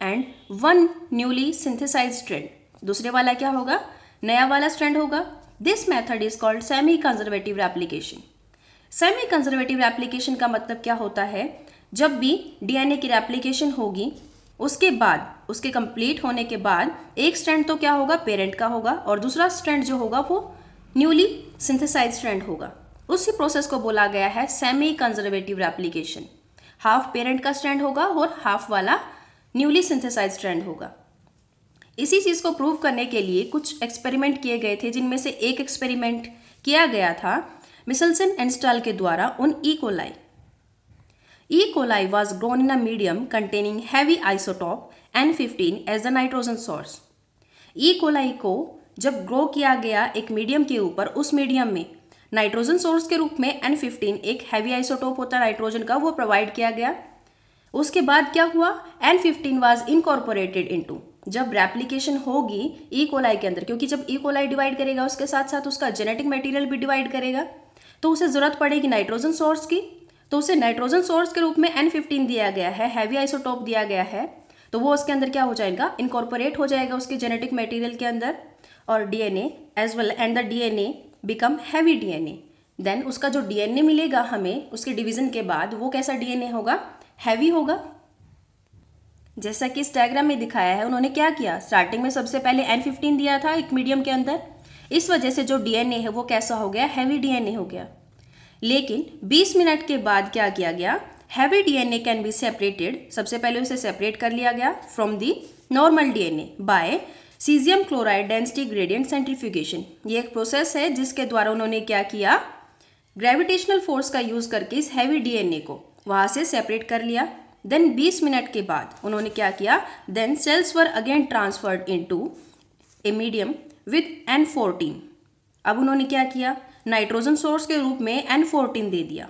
and one newly synthesized strand, दूसरे वाला क्या होगा, नया वाला स्ट्रैंड होगा. This method is called semiconservative replication. Semiconservative replication का मतलब क्या होता है, जब भी डीएनए की रेप्लिकेशन होगी उसके बाद, उसके कंप्लीट होने के बाद एक स्ट्रैंड तो क्या होगा, पेरेंट का होगा, और दूसरा स्ट्रैंड जो होगा वो न्यूली सिंथेसाइज्ड स्ट्रैंड होगा. उसी प्रोसेस को बोला गया है semi conservative replication. Half parent का स्ट्रैंड होगा और हाफ वाला न्यूली सिंथेसाइज्ड स्ट्रैंड होगा. इसी चीज को प्रूव करने के लिए कुछ एक्सपेरिमेंट किए गए थे, जिनमें से एक एक्सपेरिमेंट किया गया था मिचेल्सन एंड स्टाल के द्वारा उन E coli. E. coli was grown in a medium containing heavy isotope N15 as the nitrogen source. E. coli को जब ग्रो किया गया एक मीडियम के ऊपर, उस मीडियम में नाइट्रोजन सोर्स के रूप में N15 एक हैवी आइसोटोप होता है नाइट्रोजन का, वो प्रोवाइड किया गया. उसके बाद क्या हुआ, N15 वाज इनकॉर्पोरेटेड इनटू, जब रेप्लिकेशन होगी E. coli के अंदर, क्योंकि जब E. coli डिवाइड करेगा उसके साथ साथ उसका जेनेटिक मटेरियल भी डिवाइड करेगा, तो उसे जरूरत पड़ेगी नाइट्रोजन सोर्स की. तो उसे नाइट्रोजन सोर्स के रूप में N15 दिया गया है, हैवी आइसोटोप दिया गया है, तो वो उसके अंदर क्या हो जाएगा, इनकॉर्पोरेट हो जाएगा उसके जेनेटिक मटेरियल के अंदर, और DNA as well and the DNA become heavy DNA. Then उसका जो डीएनए मिलेगा हमें उसके डिवीजन के बाद, वो कैसा डीएनए होगा, हैवी होगा. जैसा कि इस डायग्राम में दिखाया है, उन्होंने क्या किया, स्टार्टिंग में सबसे पहले N15 दिया था एक मीडियम के अंदर, इस वजह से जो डीएनए है वो कैसा हो गया, हैवी डीएनए हो गया. लेकिन 20 मिनट के बाद क्या किया गया, heavy DNA can be separated, सबसे पहले उसे सेपरेट कर लिया गया from the normal DNA by caesium chloride density gradient centrifugation. ये एक प्रोसेस है जिसके द्वारा उन्होंने क्या किया, ग्रेविटेशनल फोर्स का यूज करके इस हैवी डीएनए को वहां से सेपरेट कर लिया. देन 20 मिनट के बाद उन्होंने क्या किया, then cells were again transferred into a medium with N14. अब उन्होंने क्या किया, नाइट्रोजन सोर्स के रूप में N14 दे दिया,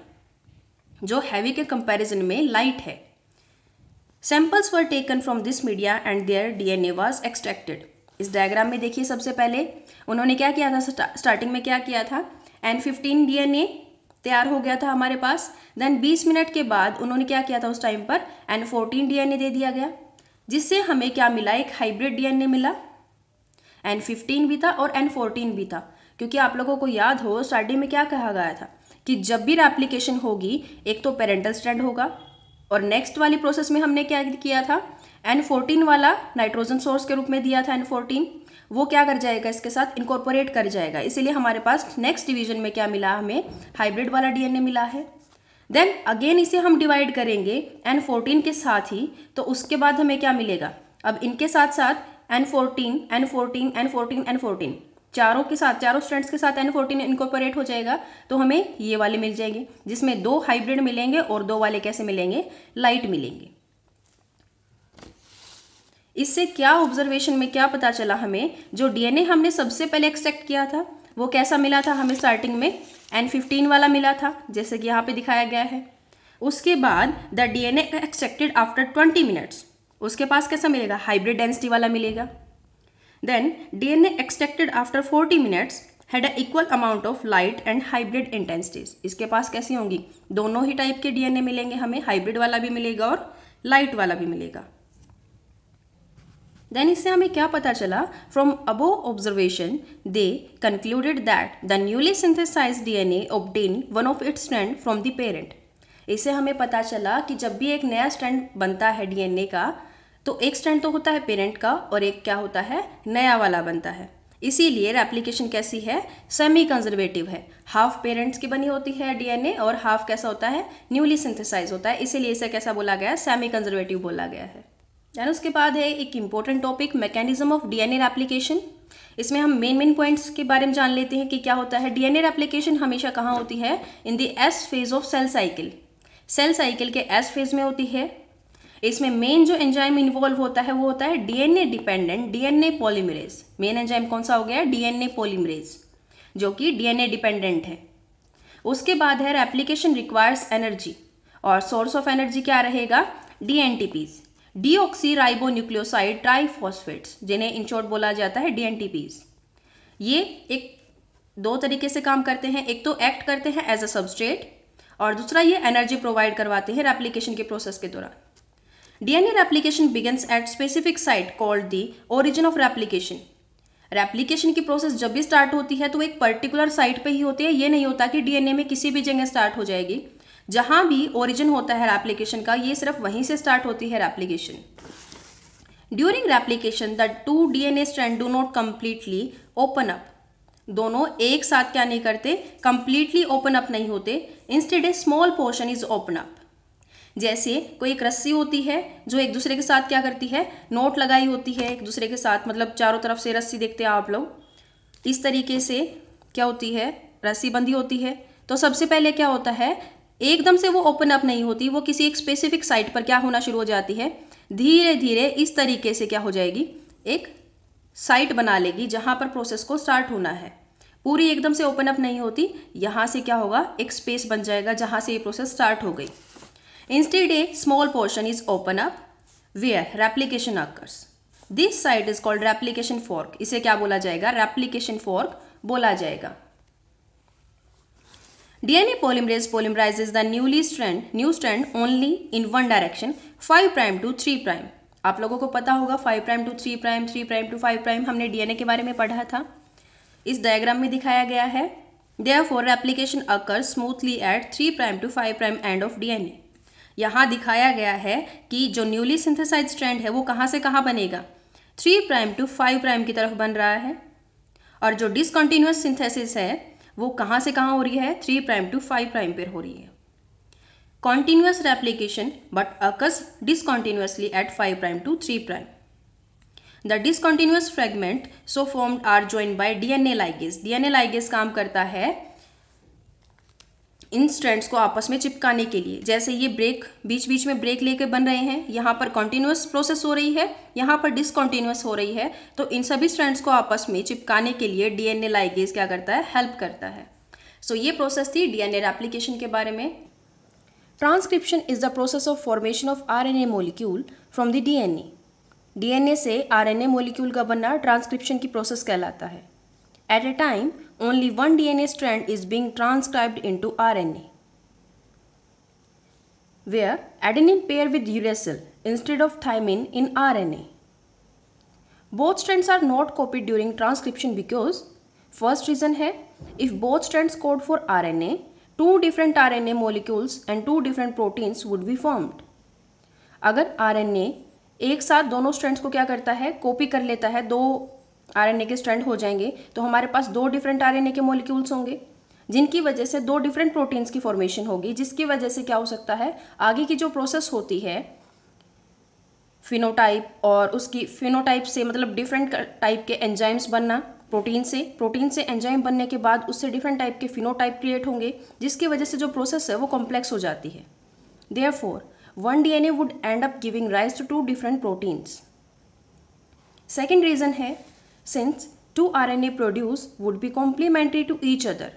जो हैवी के कंपैरिजन में लाइट है. Samples were taken from this media and there DNA was extracted. इस डायग्राम में देखिए, सबसे पहले उन्होंने क्या किया था, स्टार्टिंग में क्या किया था, N15 डीएनए तैयार हो गया था हमारे पास. देन 20 मिनट के बाद उन्होंने क्या किया था, उस टाइम पर N14 डीएनए दे दिया गया, जिससे हमें क्या मिला, एक हाइब्रिड डीएनए मिला. N15 भी था और N14 भी था, क्योंकि आप लोगों को याद हो स्टार्टिंग में क्या कहा गया था कि जब भी रेप्लिकेशन होगी एक तो पेरेंटल स्ट्रैंड होगा, और नेक्स्ट वाली प्रोसेस में हमने क्या किया था, N14 वाला नाइट्रोजन सोर्स के रूप में दिया था N14, वो क्या कर जाएगा, इसके साथ इनकॉर्पोरेट कर जाएगा. इसीलिए हमारे पास नेक्स्ट डिवीजन में क्या मिला, हमें हाइब्रिड वाला डीएनए मिला है. देन अगेन इसे हम डिवाइड करेंगे N14 के साथ ही, तो उसके बाद हमें क्या मिलेगा, अब इनके साथ साथ N14 N14 N14 N14 चारों के साथ, चारों स्ट्रैंड्स के साथ N14 इनकॉर्पोरेट हो जाएगा, तो हमें ये वाले मिल जाएंगे, जिसमें 2 हाइब्रिड मिलेंगे और 2 वाले कैसे मिलेंगे, लाइट मिलेंगे. इससे क्या ऑब्जर्वेशन में क्या पता चला हमें, जो डीएनए हमने सबसे पहले एक्सट्रैक्ट किया था वो कैसा मिला था, हमें स्टार्टिंग में N15 वाला मिला था, जैसे कि यहाँ पे दिखाया गया है. उसके बाद the DNA extracted after 20 minutes, उसके पास कैसा मिलेगा, हाइब्रिड डेंसिटी वाला मिलेगा. Then DNA extracted after 40 minutes had an equal amount of light and hybrid intensities. इसके पास कैसी होंगी, दोनों ही टाइप के डीएनए मिलेंगे हमें, हाइब्रिड वाला भी मिलेगा और लाइट वाला भी मिलेगा. देन इससे हमें क्या पता चला, from above observation they concluded that the newly synthesized DNA obtain one of its strand from the parent. इससे हमें पता चला कि जब भी एक नया स्ट्रैंड बनता है डीएनए का, तो एक स्ट्रैंड तो होता है पेरेंट का और एक क्या होता है, नया वाला बनता है. इसीलिए रेप्लिकेशन कैसी है, सेमी कंजर्वेटिव है, हाफ पेरेंट्स की बनी होती है डीएनए और हाफ कैसा होता है, न्यूली सिंथेसाइज होता है. इसीलिए इसे कैसा बोला गया, सेमी कंजर्वेटिव बोला गया है. देन उसके बाद है एक important topic, mechanism of DNA replication. इसमें हम मेन पॉइंट्स के बारे में जान लेते हैं कि क्या होता है. डीएनए रेप्लिकेशन हमेशा कहाँ होती है, in the S phase of cell cycle. Cell cycle के एस फेज में होती है. इसमें मेन जो एंजाइम इन्वॉल्व होता है वो होता है DNA dependent DNA polymerase. Main enzyme कौन सा हो गया, डीएनए पॉलीमरेज, जो कि डीएनए डिपेंडेंट है. उसके बाद है रेप्लिकेशन रिक्वायर्स एनर्जी, और सोर्स ऑफ एनर्जी क्या रहेगा, डीएनटीपीज. डीऑक्सी राइबोन्यूक्लियोसाइड ट्राइफॉस्फेट्स, जिन्हें इन शॉर्ट बोला जाता है DNTPs। ये एक दो तरीके से काम करते हैं, एक तो एक्ट करते हैं एज अ सबस्ट्रेट और दूसरा ये एनर्जी प्रोवाइड करवाते हैं रेप्लिकेशन के प्रोसेस के दौरान। DNA replication begins at specific site called the origin of replication. Replication की प्रोसेस जब भी स्टार्ट होती है तो एक पर्टिकुलर साइट पे ही होती है, ये नहीं होता कि डीएनए में किसी भी जगह स्टार्ट हो जाएगी। जहां भी ओरिजिन होता है रेप्लिकेशन का, ये सिर्फ वहीं से स्टार्ट होती है replication. During replication the two DNA strand do not completely open up. दोनों एक साथ क्या नहीं करते, कंप्लीटली ओपन अप नहीं होते, instead A small portion is open up. जैसे कोई एक रस्सी होती है जो एक दूसरे के साथ क्या करती है, नोट लगाई होती है एक दूसरे के साथ, मतलब चारों तरफ से रस्सी देखते हैं आप लोग, इस तरीके से क्या होती है, रस्सी बंधी होती है। तो सबसे पहले क्या होता है, एकदम से वो ओपन अप नहीं होती, वो किसी एक स्पेसिफिक साइट पर क्या होना शुरू हो जाती है, धीरे धीरे इस तरीके से क्या हो जाएगी, एक साइट बना लेगी जहां पर प्रोसेस को स्टार्ट होना है। पूरी एकदम से ओपन अप नहीं होती, यहां से क्या होगा, एक स्पेस बन जाएगा जहां से ये प्रोसेस स्टार्ट हो गई। Instead, a small portion is open up where replication occurs. This site is called replication fork. इसे क्या बोला जाएगा, replication fork बोला जाएगा। DNA polymerase polymerizes the new strand only in one direction, 5 prime to 3 prime. आप लोगों को पता होगा 5 prime to 3 prime, 3 prime to 5 prime, हमने DNA के बारे में पढ़ा था, इस डायग्राम में दिखाया गया है। Therefore, replication occurs smoothly at 3 prime to 5 prime end of DNA. यहाँ दिखाया गया है कि जो न्यूली सिंथेसाइज स्ट्रैंड है वो कहाँ से कहाँ बनेगा, 3 प्राइम टू 5 प्राइम की तरफ बन रहा है, और जो डिसकंटिन्यूअस सिंथेसिस है वो कहाँ से कहाँ हो रही है, 3 प्राइम टू 5 प्राइम पर हो रही है। Continuous replication but occurs discontinuously at 5 prime to 3 prime. The discontinuous fragment so formed are joined by DNA ligase. DNA ligase काम करता है इन स्ट्रैंड्स को आपस में चिपकाने के लिए। जैसे ये ब्रेक, बीच बीच में ब्रेक लेके बन रहे हैं, यहाँ पर कॉन्टिन्यूअस प्रोसेस हो रही है, यहाँ पर डिसकॉन्टिन्यूअस हो रही है, तो इन सभी स्ट्रैंड्स को आपस में चिपकाने के लिए डीएनए लाइगेज क्या करता है, हेल्प करता है। सो ये प्रोसेस थी डीएनए रेप्लिकेशन के बारे में। Transcription is the process of formation of RNA molecule from the DNA. DNA से आरएनए मॉलिक्यूल का बनना ट्रांसक्रिप्शन की प्रोसेस कहलाता है। At a time, only one DNA strand is being transcribed into RNA, where adenine pair with uracil instead of thymine in RNA. Both strands are not copied during transcription because first reason है, if both strands code for RNA, two different RNA molecules and two different proteins would be formed. अगर RNA एक साथ दोनों strands को क्या करता है, copy कर लेता है, दो आरएनए के स्ट्रैंड हो जाएंगे, तो हमारे पास दो डिफरेंट आरएनए के मॉलिक्यूल्स होंगे, जिनकी वजह से दो डिफरेंट प्रोटीन्स की फॉर्मेशन होगी, जिसकी वजह से क्या हो सकता है, आगे की जो प्रोसेस होती है फिनोटाइप, और उसकी फिनोटाइप से मतलब डिफरेंट टाइप के एंजाइम्स बनना, प्रोटीन से एंजाइम बनने के बाद उससे डिफरेंट टाइप के फिनोटाइप क्रिएट होंगे, जिसकी वजह से जो प्रोसेस है वो कॉम्प्लेक्स हो जाती है। Therefore one DNA would end up giving rise to 2 different proteins. Second region है, since 2 RNA produce would be complementary to each other.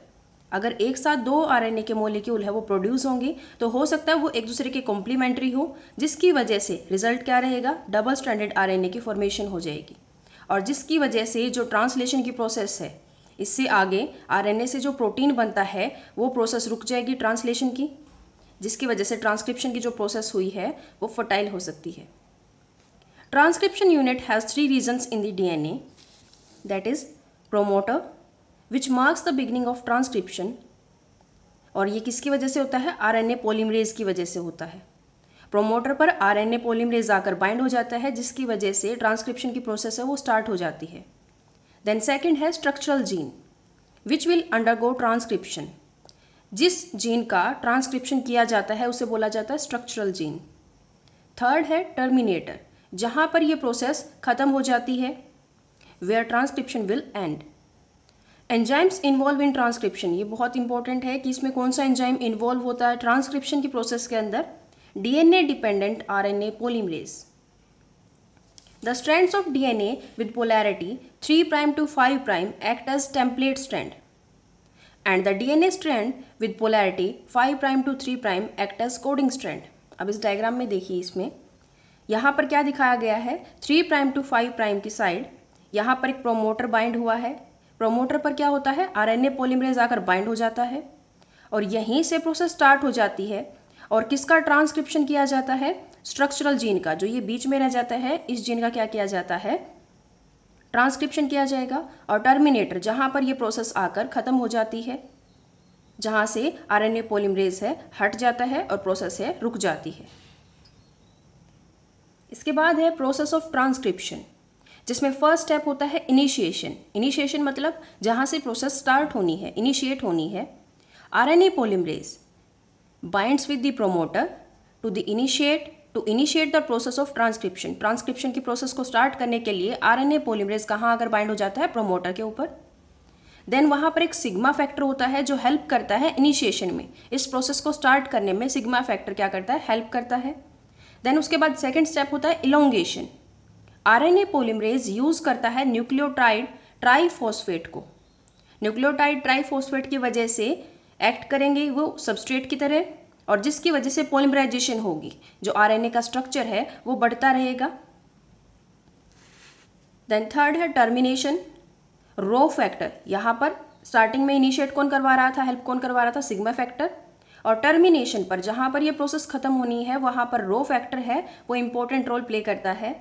अगर एक साथ 2 RNA के मॉलिक्यूल है वो प्रोड्यूस होंगे तो हो सकता है वो एक दूसरे के कॉम्प्लीमेंट्री हो, जिसकी वजह से रिजल्ट क्या रहेगा, डबल स्ट्रैंडेड RNA की फॉर्मेशन हो जाएगी, और जिसकी वजह से जो ट्रांसलेशन की प्रोसेस है, इससे आगे RNA से जो प्रोटीन बनता है वो प्रोसेस रुक जाएगी ट्रांसलेशन की, जिसकी वजह से ट्रांसक्रिप्शन की जो प्रोसेस हुई है वो फर्टाइल हो सकती है। Transcription unit has 3 regions in the DNA, that is promoter which marks the beginning of transcription, और ये किसकी वजह से होता है, आरएनए पॉलीमरेज की वजह से होता है। प्रोमोटर पर आरएनए पॉलीमरेज आकर बाइंड हो जाता है, जिसकी वजह से ट्रांसक्रिप्शन की प्रोसेस है वो स्टार्ट हो जाती है। देन सेकंड है structural gene which will undergo transcription. जिस जीन का ट्रांसक्रिप्शन किया जाता है उसे बोला जाता है स्ट्रक्चरल जीन। थर्ड है टर्मिनेटर, जहाँ पर यह प्रोसेस खत्म हो जाती है, where transcription will end. Enzymes involve in transcription, ये बहुत इंपॉर्टेंट है कि इसमें कौन सा एंजाइम इन्वॉल्व होता है ट्रांसक्रिप्शन की प्रोसेस के अंदर, DNA dependent RNA polymerase. The strands of DNA with polarity 3 prime to 5 prime act as template strand, and the DNA strand with polarity 5 prime to 3 prime act as coding strand. अब इस diagram में देखिए, इसमें यहाँ पर क्या दिखाया गया है, 3 प्राइम टू 5 प्राइम की साइड यहाँ पर एक प्रोमोटर बाइंड हुआ है। प्रोमोटर पर क्या होता है, आरएनए पॉलीमरेज आकर बाइंड हो जाता है और यहीं से प्रोसेस स्टार्ट हो जाती है। और किसका ट्रांसक्रिप्शन किया जाता है, स्ट्रक्चरल जीन का, जो ये बीच में रह जाता है, इस जीन का क्या किया जाता है, ट्रांसक्रिप्शन किया जाएगा। और टर्मिनेटर, जहां पर ये प्रोसेस आकर खत्म हो जाती है, जहां से आरएनए पॉलीमरेज है हट जाता है और प्रोसेस है रुक जाती है। इसके बाद है प्रोसेस ऑफ ट्रांसक्रिप्शन, जिसमें फर्स्ट स्टेप होता है इनिशिएशन। इनिशिएशन मतलब जहां से प्रोसेस स्टार्ट होनी है, इनिशिएट होनी है। RNA polymerase binds with the promoter to initiate the process of transcription. Transcription की प्रोसेस को स्टार्ट करने के लिए आरएनए पॉलीमरेज कहाँ आकर बाइंड हो जाता है, प्रोमोटर के ऊपर। देन वहां पर एक सिग्मा फैक्टर होता है जो हेल्प करता है इनिशिएशन में, इस प्रोसेस को स्टार्ट करने में सिग्मा फैक्टर क्या करता है, हेल्प करता है। देन उसके बाद सेकेंड स्टेप होता है इलोंगेशन। आरएनए पॉलीमरेज यूज करता है न्यूक्लियोटाइड ट्राइफॉस्फेट को। न्यूक्लियोटाइड ट्राइफॉस्फेट की वजह से एक्ट करेंगे वो सबस्ट्रेट की तरह, और जिसकी वजह से पॉलीमराइजेशन होगी, जो आरएनए का स्ट्रक्चर है वो बढ़ता रहेगा। देन थर्ड है टर्मिनेशन। रो फैक्टर, यहाँ पर स्टार्टिंग में इनिशिएट कौन करवा रहा था, हेल्प कौन करवा रहा था, सिग्मा फैक्टर। और टर्मिनेशन पर जहाँ पर ये प्रोसेस खत्म होनी है वहाँ पर रो फैक्टर है, वो इंपॉर्टेंट रोल प्ले करता है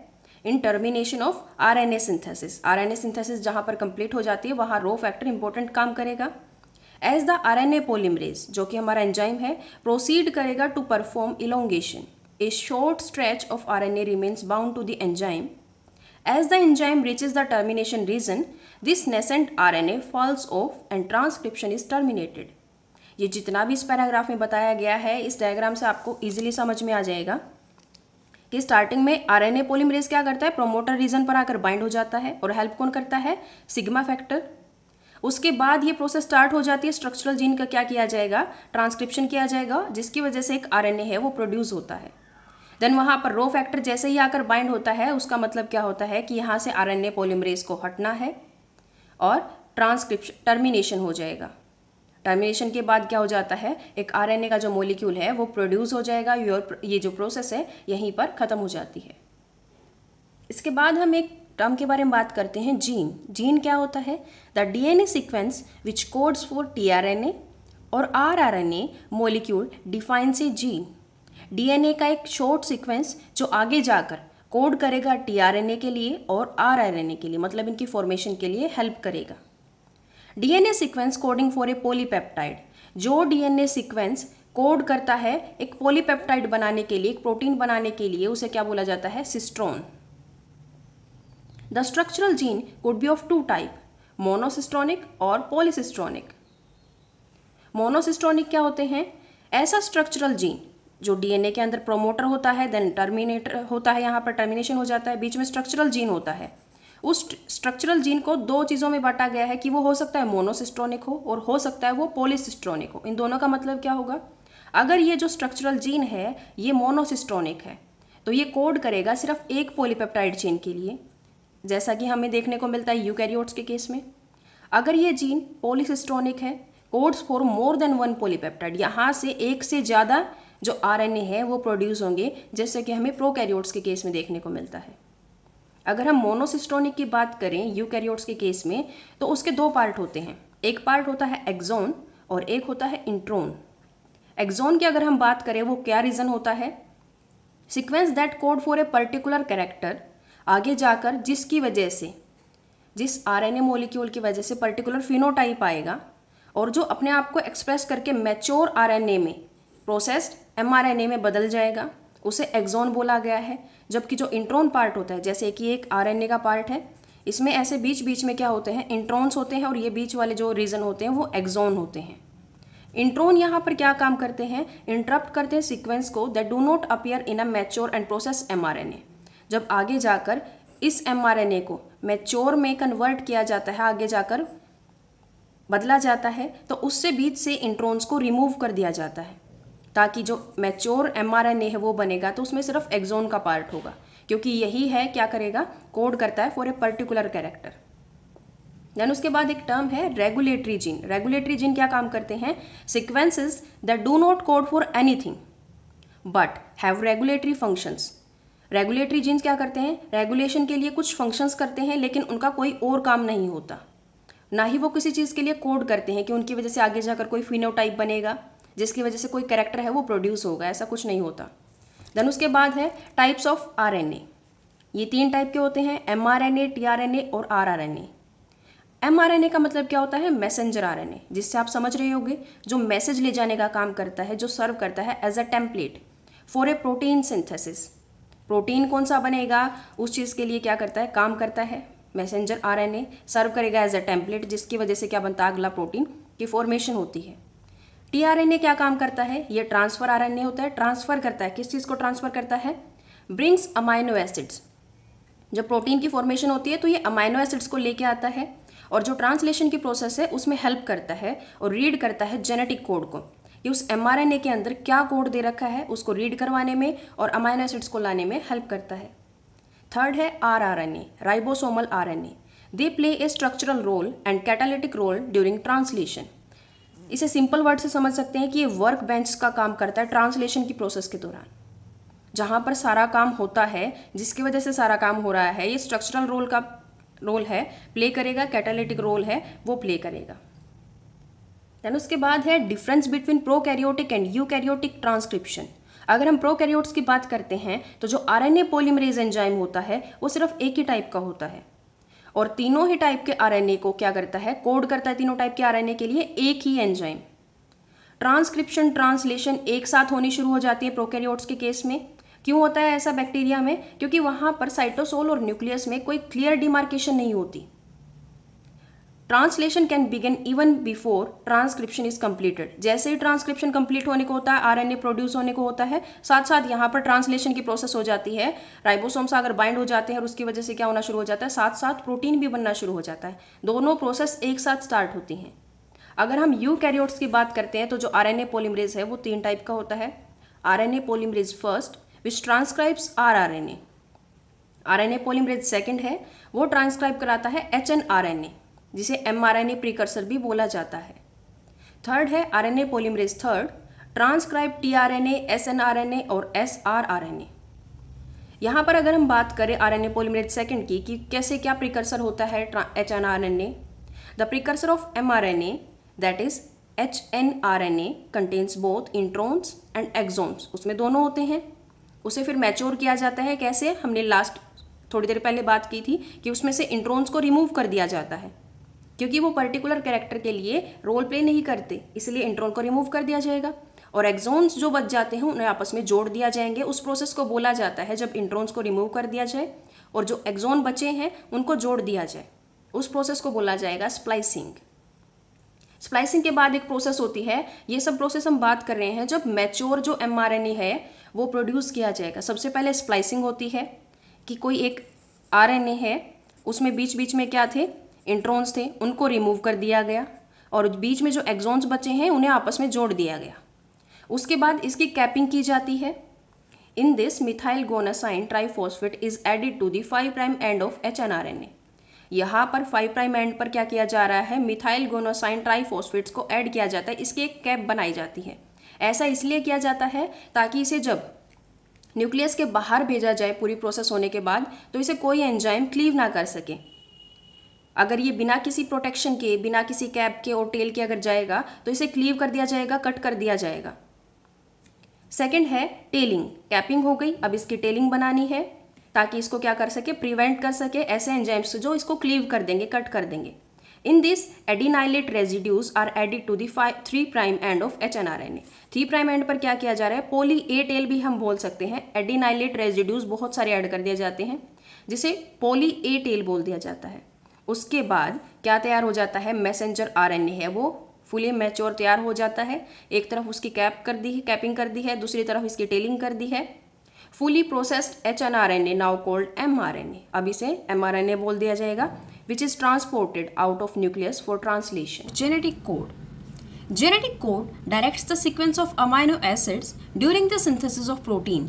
in termination of RNA synthesis. RNA synthesis जहाँ पर कंप्लीट हो जाती है वहाँ रो फैक्टर इंपॉर्टेंट काम करेगा। एज द आरएनए पॉलीमरेज, जो कि हमारा एंजाइम है, प्रोसीड करेगा to perform elongation, a short stretch of RNA remains bound to the enzyme. As the enzyme reaches the termination region, this nascent RNA falls off and transcription is terminated. ये जितना भी इस paragraph में बताया गया है, इस डायग्राम से आपको इजीली समझ में आ जाएगा कि स्टार्टिंग में आरएनए पॉलीमरेज क्या करता है, प्रोमोटर रीजन पर आकर बाइंड हो जाता है और हेल्प कौन करता है, सिग्मा फैक्टर। उसके बाद ये प्रोसेस स्टार्ट हो जाती है, स्ट्रक्चरल जीन का क्या किया जाएगा, ट्रांसक्रिप्शन किया जाएगा, जिसकी वजह से एक आरएनए है वो प्रोड्यूस होता है। देन वहां पर रो फैक्टर जैसे ही आकर बाइंड होता है, उसका मतलब क्या होता है कि यहाँ से आरएनए पॉलीमरेज को हटना है और ट्रांसक्रिप्शन टर्मिनेशन हो जाएगा। टर्मिनेशन के बाद क्या हो जाता है, एक आरएनए का जो मॉलिक्यूल है वो प्रोड्यूस हो जाएगा। ये जो प्रोसेस है यहीं पर खत्म हो जाती है। इसके बाद हम एक टर्म के बारे में बात करते हैं, जीन। जीन क्या होता है, the DNA sequence which codes for tRNA और आरआरएनए मॉलिक्यूल डिफाइंस ए जीन। डीएनए का एक शॉर्ट सीक्वेंस जो आगे जाकर कोड करेगा टीआरएनए के लिए और आरआरएनए के लिए, मतलब इनकी फॉर्मेशन के लिए हेल्प करेगा। DNA sequence coding for a polypeptide, जो डीएनए सीक्वेंस कोड करता है एक पॉलीपेप्टाइड बनाने के लिए, एक प्रोटीन बनाने के लिए, उसे क्या बोला जाता है, cistron. The structural gene could be of two type, monocistronic और पॉलीसिस्ट्रोनिक। मोनोसिस्ट्रोनिक क्या होते हैं, ऐसा स्ट्रक्चरल जीन जो डीएनए के अंदर प्रोमोटर होता है, देन टर्मिनेटर होता है, यहाँ पर टर्मिनेशन हो जाता है, बीच में स्ट्रक्चरल जीन होता है। उस स्ट्रक्चरल जीन को दो चीज़ों में बांटा गया है कि वो हो सकता है मोनोसिस्ट्रोनिक हो और हो सकता है वो पॉलीसिस्ट्रोनिक हो। इन दोनों का मतलब क्या होगा, अगर ये जो स्ट्रक्चरल जीन है ये मोनोसिस्ट्रोनिक है तो ये कोड करेगा सिर्फ एक पॉलीपेप्टाइड चेन के लिए, जैसा कि हमें देखने को मिलता है यूकैरियोट्स के केस में। अगर ये जीन पॉलीसिस्ट्रोनिक है, codes for more than one polypeptide, यहाँ से एक से ज़्यादा जो आरएनए है वो प्रोड्यूस होंगे, जैसे कि हमें प्रोकैरियोट्स के केस में देखने को मिलता है। अगर हम मोनोसिस्ट्रोनिक की बात करें यूकैरियोट्स के केस में, तो उसके दो पार्ट होते हैं, एक पार्ट होता है एक्सोन और एक होता है इंट्रोन। एक्सोन की अगर हम बात करें, वो क्या रीजन होता है, sequence that code for a particular character, आगे जाकर जिसकी वजह से, जिस आरएनए मॉलिक्यूल की वजह से पर्टिकुलर फिनोटाइप आएगा और जो अपने आप को एक्सप्रेस करके मैच्योर आरएनए में, प्रोसेस्ड एमआरएनए में बदल जाएगा, उसे एक्सोन बोला गया है। जबकि जो इंट्रोन पार्ट होता है, जैसे कि एक आरएनए का पार्ट है, इसमें ऐसे बीच बीच में क्या होते हैं, इंट्रॉन्स होते हैं और ये बीच वाले जो रीजन होते हैं वो एक्सोन होते हैं। इंट्रोन यहाँ पर क्या काम करते हैं, इंटरप्ट करते हैं सीक्वेंस को that do not appear in a mature and process mRNA. जब आगे जाकर इस एमआरएनए को मैच्योर में कन्वर्ट किया जाता है, आगे जाकर बदला जाता है, तो उससे बीच से इंट्रॉन्स को रिमूव कर दिया जाता है, ताकि जो मैच्योर एमआरएनए है वो बनेगा तो उसमें सिर्फ एक्सोन का पार्ट होगा, क्योंकि यही है क्या करेगा, कोड करता है for a particular character. Then उसके बाद एक टर्म है रेगुलेटरी जीन। रेगुलेटरी जीन क्या काम करते हैं, sequences that do not code for anything but have regulatory functions. Regulatory genes क्या करते हैं, रेगुलेशन के लिए कुछ फंक्शंस करते हैं, लेकिन उनका कोई और काम नहीं होता। ना ही वो किसी चीज़ के लिए कोड करते हैं कि उनकी वजह से आगे जाकर कोई फिनोटाइप बनेगा जिसकी वजह से कोई कैरेक्टर है वो प्रोड्यूस होगा, ऐसा कुछ नहीं होता। देन उसके बाद है टाइप्स ऑफ आरएनए। ये 3 टाइप के होते हैं, mRNA, tRNA और rRNA। mRNA का मतलब क्या होता है, मैसेंजर आरएनए, जिससे आप समझ रहे होंगे जो मैसेज ले जाने का काम करता है, जो सर्व करता है as a template for a protein synthesis. Protein कौन सा बनेगा उस चीज़ के लिए क्या करता है, काम करता है। मैसेंजर आरएनए सर्व करेगा एज अ टेम्पलेट, जिसकी वजह से क्या बनता है, अगला प्रोटीन की फॉर्मेशन होती है। टीआरएनए क्या काम करता है, ये ट्रांसफर आरएनए होता है, ट्रांसफर करता है, किस चीज़ को ट्रांसफर करता है, ब्रिंग्स अमाइनो एसिड्स। जब प्रोटीन की फॉर्मेशन होती है तो ये अमाइनो एसिड्स को लेके आता है, और जो ट्रांसलेशन की प्रोसेस है उसमें हेल्प करता है और रीड करता है जेनेटिक कोड को, कि उस mRNA के अंदर क्या कोड दे रखा है उसको रीड करवाने में और अमाइनो एसिड्स को लाने में हेल्प करता है। थर्ड है rRNA, ribosomal RNA। They play a structural role and catalytic role during translation. इसे सिंपल वर्ड से समझ सकते हैं कि ये वर्क बेंच का काम करता है ट्रांसलेशन की प्रोसेस के दौरान, जहाँ पर सारा काम होता है, जिसकी वजह से सारा काम हो रहा है, ये स्ट्रक्चरल रोल का रोल है, प्ले करेगा, कैटालिटिक रोल है वो प्ले करेगा। देन उसके बाद है difference between prokaryotic and eukaryotic transcription. अगर हम प्रोकैरियोट्स की बात करते हैं तो जो आरएनए पॉलीमरेज एंजाइम होता है वो सिर्फ एक ही टाइप का होता है, और तीनों ही टाइप के आरएनए को क्या करता है, कोड करता है तीनों टाइप के आरएनए के लिए एक ही एंजाइम। ट्रांसक्रिप्शन ट्रांसलेशन एक साथ होनी शुरू हो जाती है प्रोकैरियोट्स के केस में। क्यों होता है ऐसा बैक्टीरिया में, क्योंकि वहां पर साइटोसोल और न्यूक्लियस में कोई क्लियर डिमार्केशन नहीं होती। Translation can begin even before transcription is completed. जैसे ही ट्रांसक्रिप्शन कंप्लीट होने को होता है, आरएनए प्रोड्यूस होने को होता है, साथ साथ यहाँ पर ट्रांसलेशन की प्रोसेस हो जाती है। राइबोसोम्स अगर बाइंड हो जाते हैं और उसकी वजह से क्या होना शुरू हो जाता है, साथ साथ प्रोटीन भी बनना शुरू हो जाता है। दोनों प्रोसेस एक साथ स्टार्ट होती हैं। अगर हम यूकैरियोट्स की बात करते हैं तो जो आरएनए पॉलीमरेज है वो 3 टाइप का होता है। आरएनए पॉलीमरेज फर्स्ट विच transcribes rRNA। RNA polymerase second है, वो ट्रांसक्राइब कराता है hnRNA, जिसे mRNA प्रीकर्सर भी बोला जाता है। थर्ड है RNA polymerase third, transcribe tRNA, snRNA और srRNA। यहाँ पर अगर हम बात करें आरएनए पॉलीमरेज सेकंड की कि कैसे क्या प्रीकर्सर होता है hnRNA, the precursor of mRNA that is hnRNA contains both introns and exons. उसमें दोनों होते हैं। उसे फिर मैच्योर किया जाता है कैसे, हमने लास्ट थोड़ी देर पहले बात की थी कि उसमें से इंट्रोन्स को रिमूव कर दिया जाता है, क्योंकि वो पर्टिकुलर कैरेक्टर के लिए रोल प्ले नहीं करते, इसलिए इंट्रोन को रिमूव कर दिया जाएगा। और एक्सोन्स जो बच जाते हैं उन्हें आपस में जोड़ दिया जाएंगे। उस प्रोसेस को बोला जाता है जब इंट्रोन्स को रिमूव कर दिया जाए और जो एक्सोन बचे हैं उनको जोड़ दिया जाए, उस प्रोसेस को बोला जाएगा स्प्लाइसिंग। स्प्लाइसिंग के बाद एक प्रोसेस होती है, ये सब प्रोसेस हम बात कर रहे हैं जब मैच्योर जो mRNA है वो प्रोड्यूस किया जाएगा। सबसे पहले स्प्लाइसिंग होती है कि कोई एक RNA है, उसमें बीच बीच में क्या थे, इंट्रोन्स थे, उनको रिमूव कर दिया गया और बीच में जो एक्सोन्स बचे हैं उन्हें आपस में जोड़ दिया गया। उसके बाद इसकी कैपिंग की जाती है। In this methyl guanosine triphosphate is added to the 5 prime end of hnRNA। यहाँ पर 5 प्राइम एंड पर क्या किया जा रहा है, मिथाइल गोनासाइन ट्राइफॉस्फेट्स को ऐड किया जाता है, इसकी एक कैप बनाई जाती है। ऐसा इसलिए किया जाता है ताकि इसे जब न्यूक्लियस के बाहर भेजा जाए पूरी प्रोसेस होने के बाद तो इसे कोई एंजाइम क्लीव ना कर सके। अगर ये बिना किसी प्रोटेक्शन के, बिना किसी कैप के और टेल के अगर जाएगा तो इसे क्लीव कर दिया जाएगा, कट कर दिया जाएगा। सेकंड है टेलिंग। कैपिंग हो गई, अब इसकी टेलिंग बनानी है ताकि इसको क्या कर सके, प्रिवेंट कर सके ऐसे एंजाइम्स जो इसको क्लीव कर देंगे, कट कर देंगे। In this adenylate residues are added to the 3 prime end of hnRNA। 3 prime end पर क्या किया जा रहा है, पोली ए टेल भी हम बोल सकते हैं। एडिनाइलेट रेजिड्यूज बहुत सारे ऐड कर दिए जाते हैं जिसे पोली ए टेल बोल दिया जाता है। उसके बाद क्या तैयार हो जाता है, मैसेंजर RNA है वो फुली मैच्योर तैयार हो जाता है। एक तरफ उसकी कैप कर दी है, कैपिंग कर दी है, दूसरी तरफ इसकी टेलिंग कर दी है। Fully processed hnRNA now called mRNA, अब इसे mRNA बोल दिया जाएगा, which is transported out of nucleus for translation. Genetic code. Genetic code directs the sequence of amino acids during the synthesis of protein.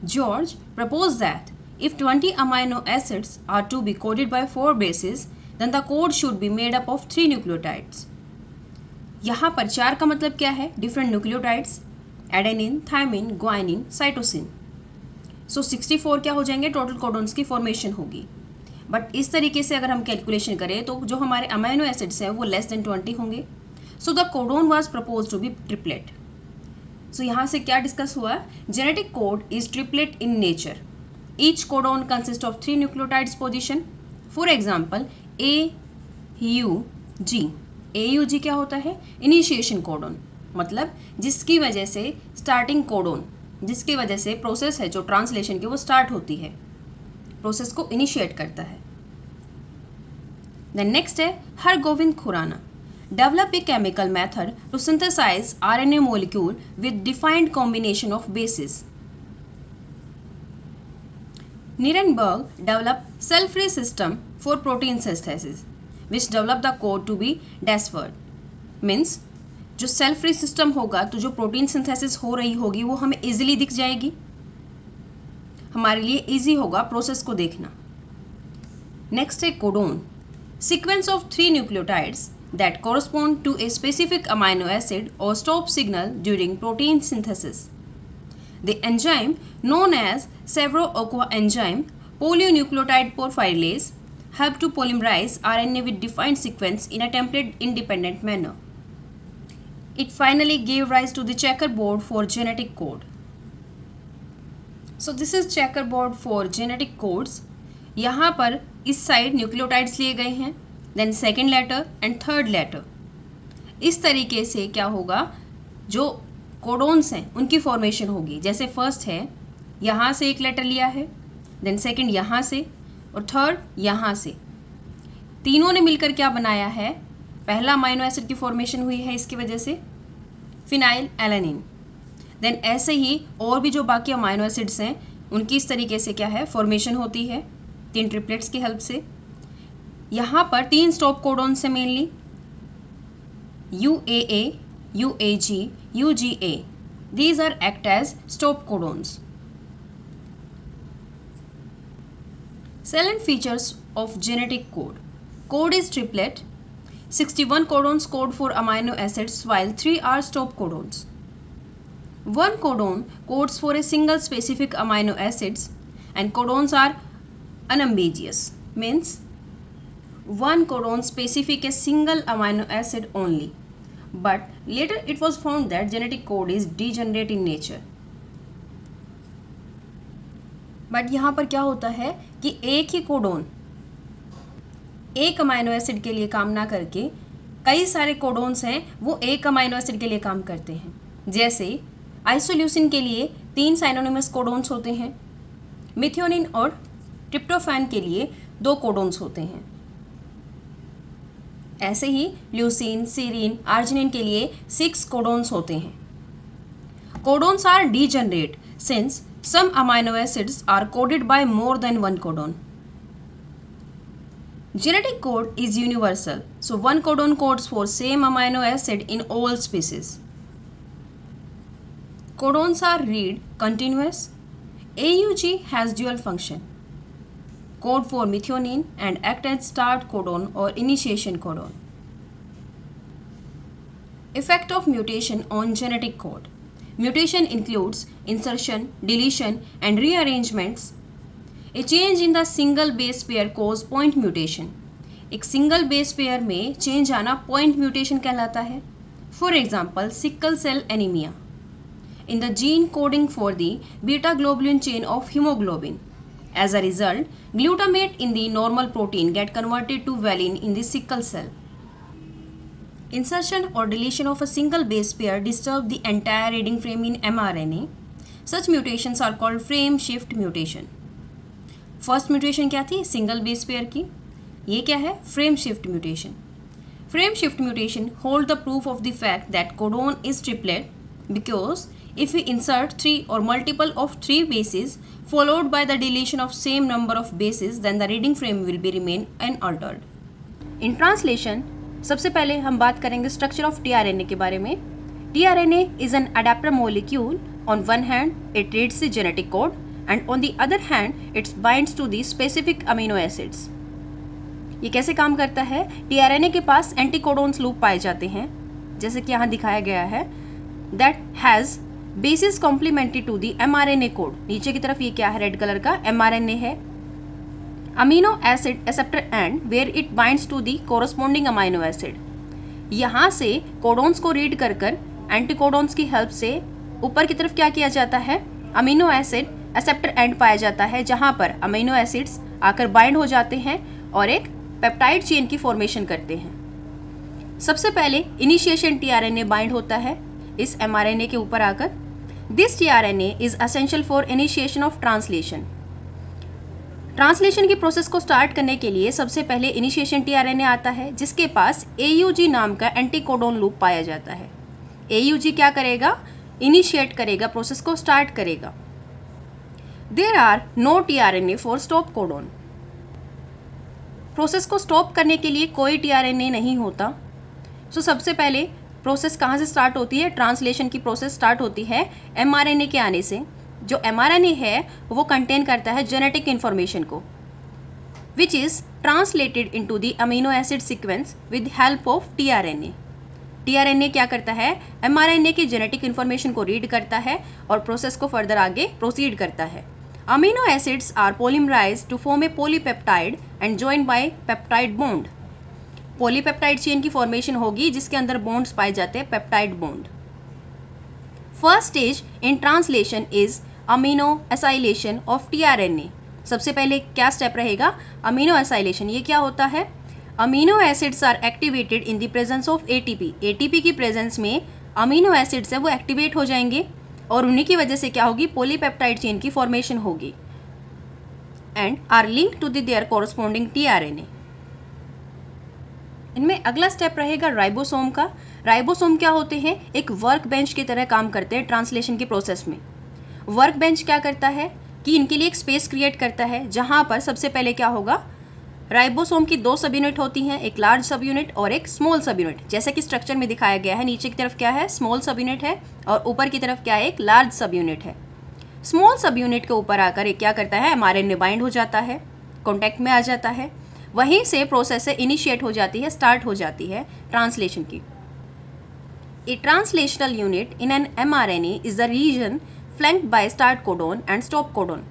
George proposed that if 20 amino acids are to be coded by 4 bases, then the code should be made up of 3 nucleotides. यहाँ पर 4 का मतलब क्या है, different nucleotides, adenine, thymine, guanine, cytosine. सो 64 क्या हो जाएंगे, total codons की फॉर्मेशन होगी। बट इस तरीके से अगर हम कैलकुलेशन करें तो जो हमारे अमाइनो एसिड्स हैं वो लेस देन 20 होंगे। So the codon was propose to be triplet. So यहाँ से क्या डिस्कस हुआ, genetic code is triplet in nature. Each codon consist of 3 nucleotides position. For example AUG। AUG क्या होता है, इनिशिएशन कोडॉन, मतलब जिसकी वजह से स्टार्टिंग कोडॉन, जिसकी वजह से प्रोसेस है जो ट्रांसलेशन की वो स्टार्ट होती है, प्रोसेस को इनिशिएट करता है। देन नेक्स्ट है Hargobind Khorana. Develop a chemical method to synthesize RNA molecule with defined combination of bases. Nirenberg developed cell-free system for protein synthesis, which developed the code to be DASWORD. Means जो cell free system होगा तो जो protein synthesis हो रही होगी वो हमें easily दिख जाएगी, हमारे लिए इजी होगा प्रोसेस को देखना। नेक्स्ट है codon, sequence of 3 nucleotides that correspond to a specific amino acid or stop signal during protein synthesis. The enzyme known as Sevro-Ochoa enzyme polynucleotide porphyrylase help to polymerize RNA with defined sequence in a template-independent manner. It finally gave rise to the checkerboard for genetic code. So this is checkerboard for genetic codes. यहाँ पर इस side nucleotides लिए गए हैं, then second letter and third letter. इस तरीके से क्या होगा, जो कोडोन्स हैं उनकी फॉर्मेशन होगी। जैसे फर्स्ट है यहाँ से एक लेटर लिया है, देन सेकेंड यहाँ से और थर्ड यहाँ से, तीनों ने मिलकर क्या बनाया है, पहला अमाइनो एसिड की फॉर्मेशन हुई है इसकी वजह से फिनाइल एलानिन। देन ऐसे ही और भी जो बाकी अमाइनो एसिड्स हैं उनकी इस तरीके से क्या है फॉर्मेशन होती है 3 ट्रिपलेट्स की हेल्प से। यहाँ पर 3 स्टॉप कोडॉन से mainly UAA, UAG, UGA. These are act as stop codons. Salient features of genetic code. Code is triplet. 61 codons code for amino acids while 3 are stop codons. 1 codon codes for a single specific amino acids and codons are unambiguous. Means one codon specific a single amino acid only, but later it was found that genetic code is degenerate in nature. But यहाँ पर क्या होता है कि एक ही codon एक amino acid के लिए काम ना करके कई सारे कोडोन्स हैं वो एक अमाइनो एसिड के लिए काम करते हैं। जैसे आइसोल्यूसिन के लिए 3 साइनोनिमस कोडोन्स होते हैं, मिथियोनिन और ट्रिप्टोफैन के लिए 2 कोडोन्स होते हैं। ऐसे ही ल्यूसीन, सीरीन, आर्जिनिन के लिए 6 कोडोन्स होते हैं। Codons are degenerate since some amino acids are coded by more than 1 codon. Genetic code is universal, so 1 codon codes for same amino acid in all species. Codons are read continuous. AUG has dual function. Code for methionine and act as start codon or initiation codon. Effect of mutation on genetic code. Mutation includes insertion, deletion and rearrangements. A change in the single base pair cause point mutation. एक single base pair में change आना point mutation कहलाता है। For example sickle cell anaemia in the gene coding for the beta globulin chain of hemoglobin. As a result, glutamate in the normal protein get converted to valine in the sickle cell. Insertion or deletion of a single base pair disturb the entire reading frame in mRNA. Such mutations are called frame shift mutation. First mutation क्या थी, single base pair की। ये क्या है, frame shift mutation. Frame shift mutation hold the proof of the fact that codon is triplet because if we insert 3 or multiple of 3 bases followed by the deletion of same number of bases, then the reading frame will be remain unaltered. In translation, सबसे पहले हम बात करेंगे structure of tRNA के बारे में। tRNA is an adapter molecule. On one hand, it reads the genetic code and on the other hand, it binds to the specific amino acids. ये कैसे काम करता है, tRNA के पास एंटीकोडोन्स लूप पाए जाते हैं, जैसे कि यहाँ दिखाया गया है, that has base is complementary to the mRNA code. नीचे की तरफ ये क्या है, रेड कलर का mRNA है। Amino acid acceptor end where it binds to the corresponding amino acid. यहाँ से कोडोन्स को रीड कर कर एंटीकोडोन्स की हेल्प से ऊपर की तरफ क्या किया जाता है, अमीनो एसिड एक्सेप्टर एंड पाया जाता है, जहाँ पर अमीनो एसिड्स आकर बाइंड हो जाते हैं और एक पेप्टाइड चेन की फॉर्मेशन करते हैं। सबसे पहले इनिशिएशन टीआरएनए बाइंड होता है इस एमआरएनए के ऊपर आकर। This tRNA is essential for initiation of translation. Translation की प्रोसेस को स्टार्ट करने के लिए सबसे पहले इनिशिएशन टीआरएनए आता है, जिसके पास AUG नाम का एंटीकोडोन लूप पाया जाता है। AUG क्या करेगा, इनिशिएट करेगा, प्रोसेस को स्टार्ट करेगा। There are no tRNA for stop codon. Process को स्टॉप करने के लिए कोई टीआरएनए नहीं होता। सो सबसे पहले प्रोसेस कहाँ से स्टार्ट होती है, ट्रांसलेशन की प्रोसेस स्टार्ट होती है एमआरएनए के आने से। जो एमआरएनए है वो कंटेन करता है जेनेटिक इंफॉर्मेशन को, which is translated into the amino acid sequence with help of tRNA. TRNA क्या करता है, एमआरएनए की जेनेटिक इंफॉर्मेशन को रीड करता है और प्रोसेस को फर्दर आगे प्रोसीड करता है। Amino acids are polymerized to form a polypeptide and joined by peptide bond. Polypeptide chain की फॉर्मेशन होगी जिसके अंदर बॉन्ड्स पाए जाते हैं, peptide bond. First stage in translation is amino acylation of tRNA. सबसे पहले क्या स्टेप रहेगा, अमीनो एसाइलेशन। ये क्या होता है, amino acids are activated in the presence of ATP. ATP की प्रेजेंस में अमीनो एसिड्स है वो एक्टिवेट हो जाएंगे और उन्हीं की वजह से क्या होगी, पॉलीपेप्टाइड चेन की फॉर्मेशन होगी and are link to their corresponding tRNA. इनमें अगला स्टेप रहेगा राइबोसोम का। राइबोसोम क्या होते हैं, एक वर्क बेंच की तरह काम करते हैं ट्रांसलेशन की प्रोसेस में। वर्क बेंच क्या करता है कि इनके लिए एक स्पेस क्रिएट करता है, जहां पर सबसे पहले क्या होगा, राइबोसोम की 2 सब यूनिट होती हैं, एक लार्ज सब यूनिट और एक स्मॉल सब यूनिट। जैसे कि स्ट्रक्चर में दिखाया गया है, नीचे की तरफ क्या है, स्मॉल सब यूनिट है और ऊपर की तरफ क्या है, एक लार्ज सब यूनिट है। स्मॉल सब यूनिट के ऊपर आकर एक क्या करता है, एमआरएनए बाइंड हो जाता है, कॉन्टैक्ट में आ जाता है। वहीं से प्रोसेस से इनिशिएट हो जाती है, स्टार्ट हो जाती है ट्रांसलेशन की। A translational unit in an mRNA is the region flanked by start codon and stop codon.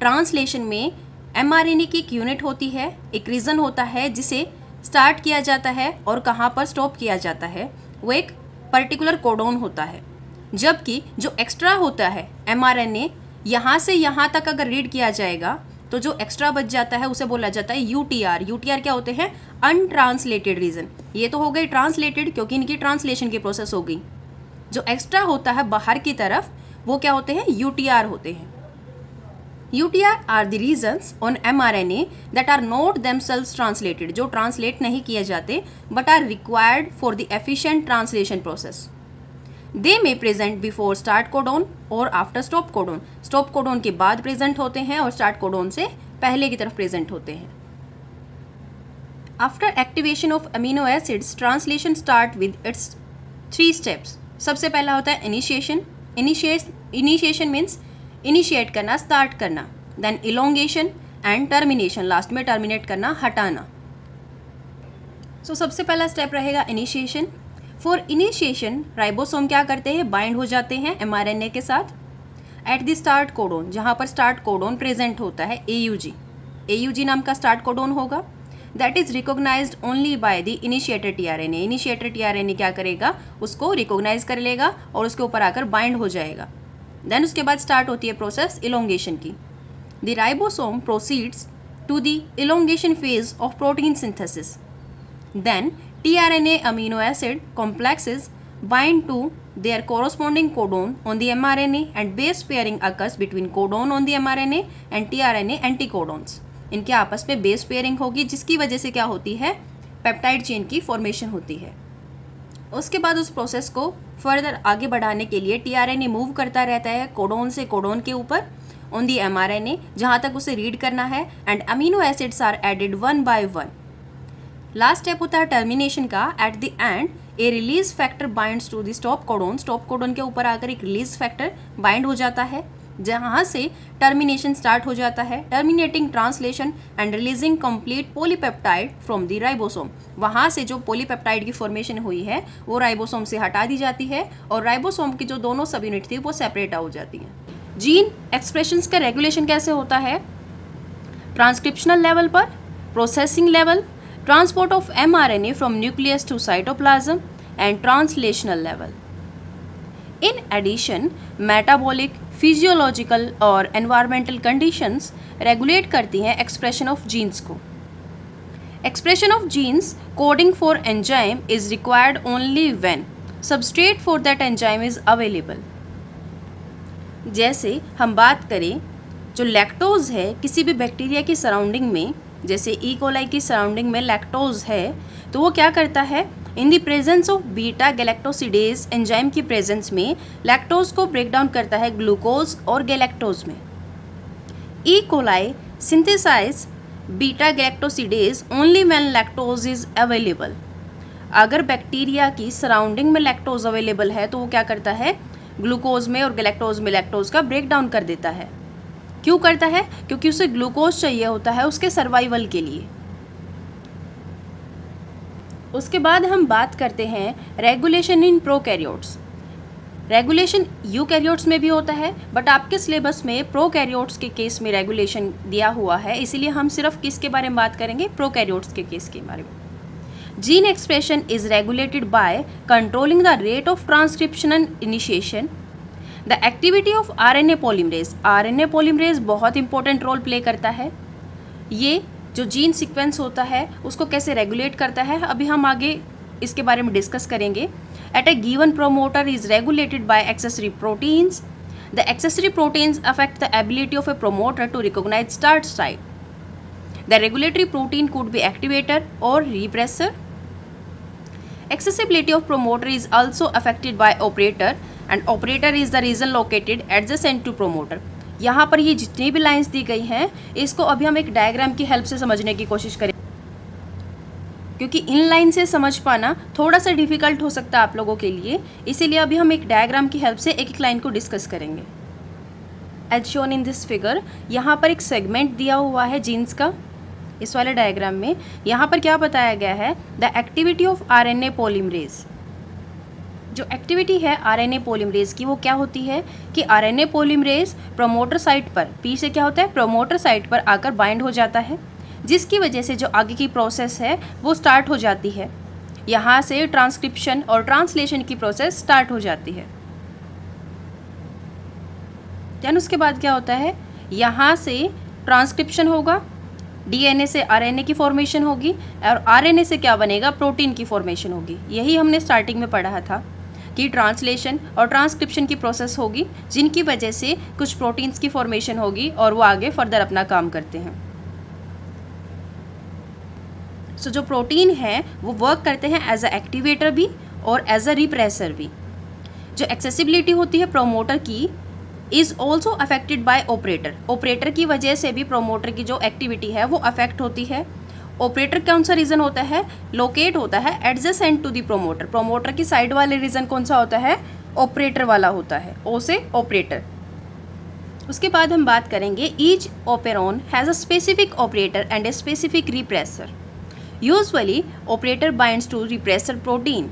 Translation में एमआरएनए की एक यूनिट होती है, एक रीजन होता है जिसे स्टार्ट किया जाता है और कहाँ पर स्टॉप किया जाता है, वो एक पर्टिकुलर कोडोन होता है। जबकि जो एक्स्ट्रा होता है एमआरएनए, यहाँ से यहाँ तक अगर रीड किया जाएगा तो जो एक्स्ट्रा बच जाता है उसे बोला जाता है यूटीआर। यूटीआर क्या होते हैं, अनट्रांसलेटेड रीजन। ये तो हो गई ट्रांसलेटेड क्योंकि इनकी ट्रांसलेशन की प्रोसेस हो गई। जो एक्स्ट्रा होता है बाहर की तरफ वो क्या होते हैं, यूटीआर होते हैं। UTR are the regions on mRNA that are not themselves translated, जो ट्रांसलेट नहीं किए जाते but are required for the efficient translation process. They may present before start codon or after stop codon. Stop codon के बाद present होते हैं और start codon से पहले की तरफ प्रेजेंट होते हैं। After activation of amino acids, translation start with its 3 steps. सबसे पहला होता है initiation. Initiation means इनिशिएट करना, स्टार्ट करना। Then elongation and termination, last में टर्मिनेट करना, हटाना। सो सबसे पहला स्टेप रहेगा इनिशिएशन। फॉर इनिशिएशन राइबोसोम क्या करते हैं, बाइंड हो जाते हैं एमआरएनए के साथ एट द स्टार्ट कोडोन, जहां पर स्टार्ट कोडोन प्रेजेंट होता है, AUG नाम का स्टार्ट कोडोन होगा। That is recognized only by the initiator tRNA. Initiator tRNA क्या करेगा, उसको रिकॉग्नाइज कर लेगा और उसके ऊपर आकर बाइंड हो जाएगा। देन उसके बाद स्टार्ट होती है प्रोसेस इलोंगेशन की। The ribosome proceeds to the elongation phase of protein synthesis. Then tRNA amino acid complexes bind to their corresponding codon on the mRNA and base pairing occurs between codon on the mRNA and tRNA anticodons. इनके आपस में base pairing होगी जिसकी वजह से क्या होती है, पेप्टाइड चेन की फॉर्मेशन होती है। उसके बाद उस प्रोसेस को फर्दर आगे बढ़ाने के लिए टीआरएनए मूव करता रहता है कोडोन से कोडोन के ऊपर ऑन दी एमआरएनए, जहां तक उसे रीड करना है and amino acids are added 1 by 1। Last step होता है टर्मिनेशन का। At the end a release factor binds to the stop codon. Stop codon के ऊपर आकर एक रिलीज फैक्टर बाइंड हो जाता है जहाँ से टर्मिनेशन स्टार्ट हो जाता है, terminating translation and releasing complete polypeptide from the ribosome. वहाँ से जो पॉलीपेप्टाइड की फॉर्मेशन हुई है वो राइबोसोम से हटा दी जाती है और राइबोसोम की जो दोनों सब यूनिट थी वो सेपरेट हो जाती है। जीन एक्सप्रेशंस का रेगुलेशन कैसे होता है? ट्रांसक्रिप्शनल लेवल पर, processing level, transport of mRNA from nucleus to cytoplasm and translational level. In addition, metabolic, physiological और environmental conditions regulate करती हैं expression of genes को। Expression of genes coding for enzyme is required only when substrate for that enzyme is available। जैसे हम बात करें जो lactose है किसी भी बैक्टीरिया की सराउंडिंग में, जैसे ई कोलाई की सराउंडिंग में लैक्टोज है, तो वो क्या करता है, in the presence of beta galactosidase enzyme की प्रेजेंस में लैक्टोज को ब्रेक डाउन करता है ग्लूकोज और गैलेक्टोज में। E coli synthesize beta galactosidase only when lactose is available. अगर बैक्टीरिया की सराउंडिंग में लैक्टोज अवेलेबल है तो वो क्या करता है, ग्लूकोज में और गैलेक्टोज में लैक्टोज का ब्रेक डाउन कर देता है। क्यों करता है? क्योंकि उसे ग्लूकोज चाहिए होता है उसके सर्वाइवल के लिए। उसके बाद हम बात करते हैं regulation in prokaryotes. Regulation eukaryotes में भी होता है, बट आपके सिलेबस में प्रोकैरियोट्स के केस में रेगुलेशन दिया हुआ है, इसीलिए हम सिर्फ किसके बारे में बात करेंगे, प्रोकैरियोट्स के केस के बारे में। Gene expression is regulated by controlling the rate of transcription and initiation, the activity of RNA polymerase. RNA polymerase बहुत इंपॉर्टेंट रोल प्ले करता है। ये जो जीन सीक्वेंस होता है उसको कैसे रेगुलेट करता है, अभी हम आगे इसके बारे में डिस्कस करेंगे। At a given promoter is regulated by accessory proteins. The accessory proteins affect the ability of a promoter to recognize start site. The regulatory protein could be activator और repressor. Accessibility of promoter is also affected by operator and operator is the region located adjacent to promoter। यहाँ पर ये जितनी भी lines दी गई हैं इसको अभी हम एक डायग्राम की हेल्प से समझने की कोशिश करें, क्योंकि इन लाइन से समझ पाना थोड़ा सा डिफिकल्ट हो सकता है आप लोगों के लिए, इसीलिए अभी हम एक डायग्राम की हेल्प से एक एक लाइन को डिस्कस करेंगे। As shown in this figure, यहाँ पर एक सेगमेंट दिया हुआ है जीन्स का। इस वाले डायग्राम में यहाँ पर क्या बताया गया है, the activity of RNA polymerase. जो एक्टिविटी है आरएनए पॉलीमरेज की वो क्या होती है कि आरएनए पॉलीमरेज प्रोमोटर साइट पर, पी से क्या होता है, प्रोमोटर साइट पर आकर बाइंड हो जाता है, जिसकी वजह से जो आगे की प्रोसेस है वो स्टार्ट हो जाती है। यहाँ से ट्रांसक्रिप्शन और ट्रांसलेशन की प्रोसेस स्टार्ट हो जाती है। देन उसके बाद क्या होता है, यहाँ से ट्रांसक्रिप्शन होगा, डीएनए से आरएनए की फॉर्मेशन होगी और आरएनए से क्या बनेगा, प्रोटीन की फॉर्मेशन होगी। यही हमने स्टार्टिंग में पढ़ा था कि ट्रांसलेशन और ट्रांसक्रिप्शन की प्रोसेस होगी, जिनकी वजह से कुछ प्रोटीन्स की फॉर्मेशन होगी और वो आगे फर्दर अपना काम करते हैं। सो जो प्रोटीन है वो वर्क करते हैं एज अ एक्टिवेटर भी और एज अ रिप्रेसर भी। जो एक्सेसिबिलिटी होती है प्रोमोटर की is also affected by operator. Operator की वजह से भी प्रोमोटर की जो एक्टिविटी है वो अफेक्ट होती है। ऑपरेटर कौन सा रीजन होता है, लोकेट होता है adjacent to the promoter. Promoter की साइड वाले रीजन कौन सा होता है, ऑपरेटर वाला होता है, ओ से ऑपरेटर। उसके बाद हम बात करेंगे each operon has a specific operator and a specific repressor. Usually operator binds to repressor protein.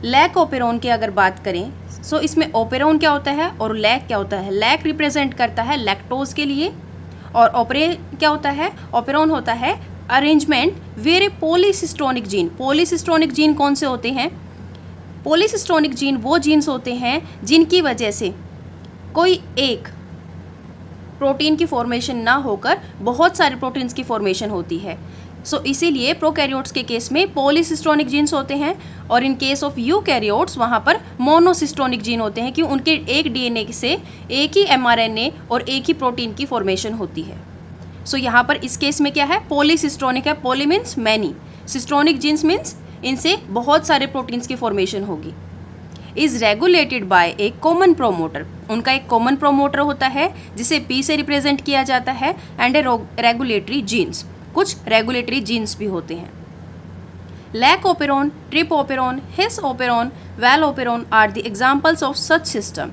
Lac operon की अगर बात करें सो इसमें ओपेरॉन क्या होता है और लैक क्या होता है। लैक रिप्रेजेंट करता है लैक्टोज के लिए और क्या होता है, ओपेरॉन होता है arrangement where a polycistronic gene. Polycistronic gene कौन से होते हैं, पॉलीसिस्टोनिक जीन वो जीन्स होते हैं जिनकी वजह से कोई एक प्रोटीन की फॉर्मेशन ना होकर बहुत सारे प्रोटीन्स की फॉर्मेशन होती है। सो इसीलिए प्रोकैरियोट्स के केस में पॉलीसिस्टोनिक जीन्स होते हैं और इन केस ऑफ यूकैरियोट्स वहाँ पर मोनोसिस्टोनिक जीन होते हैं कि उनके एक डीएनए से एक ही एमआरएनए और एक ही प्रोटीन की फॉर्मेशन होती है। सो यहाँ पर इस केस में क्या है, पॉलीसिस्टोनिक है, poly means many, cistronic genes means इनसे बहुत सारे प्रोटीन्स की फॉर्मेशन होगी। Is regulated by a common promoter. उनका एक कॉमन प्रोमोटर होता है जिसे पी से रिप्रेजेंट किया जाता है एंड ए रेगुलेटरी जीन्स। कुछ रेगुलेटरी जीन्स भी होते हैं। Lac operon, trp operon, his operon, val operon are the examples of such system.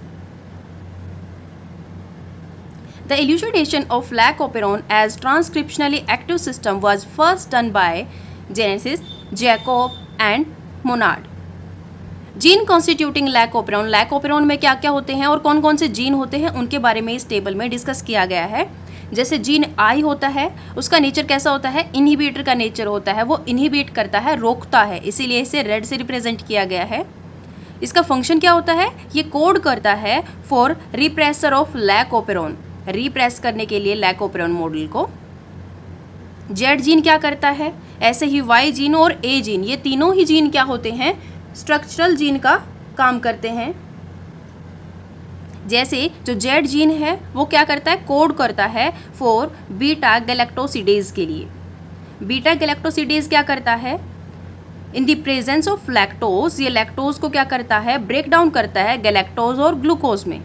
The elucidation of lac operon as transcriptionally active system was first done by Genesis, Jacob and Monod. Gene constituting lac operon, lac operon में क्या क्या होते हैं और कौन कौन से gene होते हैं उनके बारे में इस टेबल में डिस्कस किया गया है। जैसे जीन आई होता है, उसका नेचर कैसा होता है, इनहिबिटर का नेचर होता है, वो इनहिबिट करता है, रोकता है, इसीलिए इसे रेड से रिप्रेजेंट किया गया है। इसका फंक्शन क्या होता है, ये कोड करता है for repressor of lac operon, repress करने के लिए लैक ओपेरॉन मॉडल को। जेड जीन क्या करता है, ऐसे ही वाई जीन और ए जीन, ये तीनों ही जीन क्या होते हैं, स्ट्रक्चरल जीन का काम करते हैं। जैसे जो जेड जीन है वो क्या करता है, कोड करता है फॉर बीटा गैलेक्टोसिडेज के लिए। बीटा गैलेक्टोसिडेज क्या करता है, in the presence of lactose, ये लैक्टोज को क्या करता है, ब्रेक डाउन करता है गैलेक्टोज और ग्लूकोज में।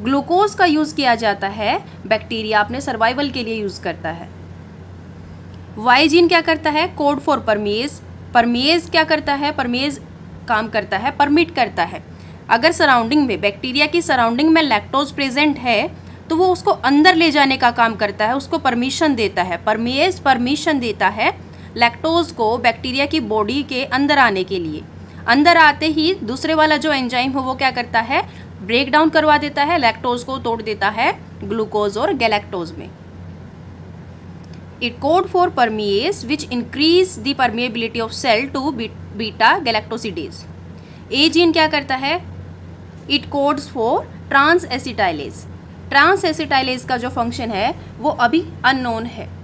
ग्लूकोज का यूज किया जाता है, बैक्टीरिया अपने सर्वाइवल के लिए यूज करता है। वाई जीन क्या करता है, कोड फॉर परमेज। परमेज क्या करता है, परमेज काम करता है, परमिट करता है, अगर सराउंडिंग में, बैक्टीरिया की सराउंडिंग में लैक्टोज प्रेजेंट है तो वो उसको अंदर ले जाने का काम करता है, उसको परमिशन देता है। परमेज परमिशन देता है लैक्टोज को बैक्टीरिया की बॉडी के अंदर आने के लिए। अंदर आते ही दूसरे वाला जो एंजाइम है वो क्या करता है, ब्रेक डाउन करवा देता है, लैक्टोज को तोड़ देता है ग्लूकोज और गैलेक्टोज में। It code for permease which increase the permeability of cell to beta galactosidase. A gene क्या करता है, it codes for transacetylase. Transacetylase का जो फंक्शन है वो अभी अननोन है।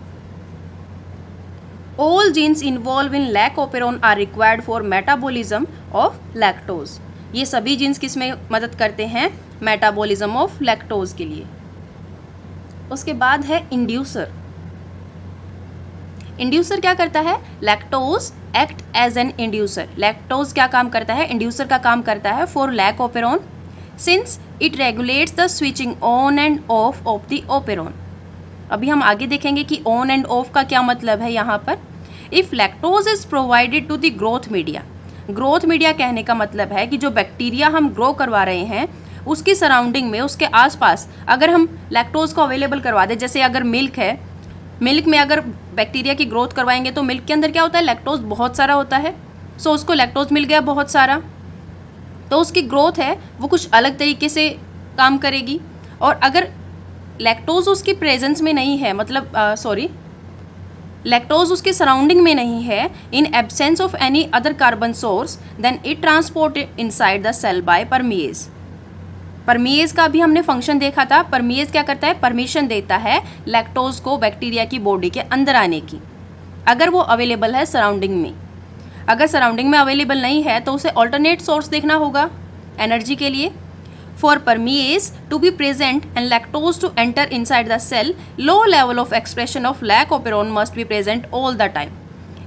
All genes involved in lac operon are required for metabolism of lactose. ये सभी जीन्स किस में मदद करते हैं, मेटाबॉलिज्म ऑफ लैक्टोज के लिए। उसके बाद है इंड्यूसर। इंड्यूसर क्या करता है, lactose act as an inducer. Lactose क्या काम करता है, इंड्यूसर का काम करता है for lac operon, since it regulates the switching on and off the operon. अभी हम आगे देखेंगे कि ऑन एंड ऑफ का क्या मतलब है यहाँ पर। If lactose is provided to the growth media, growth media कहने का मतलब है कि जो बैक्टीरिया हम ग्रो करवा रहे हैं उसकी सराउंडिंग में, उसके आसपास अगर हम लैक्टोज को अवेलेबल करवा दें, जैसे अगर मिल्क है, मिल्क में अगर बैक्टीरिया की ग्रोथ करवाएंगे तो मिल्क के अंदर क्या होता है, लैक्टोज बहुत सारा होता है। सो उसको लैक्टोज मिल गया बहुत सारा, तो उसकी ग्रोथ है वो कुछ अलग तरीके से काम करेगी। और अगर लैक्टोज उसकी प्रेजेंस में नहीं है, मतलब लैक्टोज उसके सराउंडिंग में नहीं है, in absence of any other carbon source, then it transported inside the cell by permease. Permease का भी हमने फंक्शन देखा था। परमेज क्या करता है, परमिशन देता है लैक्टोज को बैक्टीरिया की बॉडी के अंदर आने की, अगर वो अवेलेबल है सराउंडिंग में। अगर सराउंडिंग में अवेलेबल नहीं है तो उसे ऑल्टरनेट सोर्स देखना होगा एनर्जी के लिए। For permease to be present and lactose to enter inside the cell, low level of expression of lac operon must be present all the time.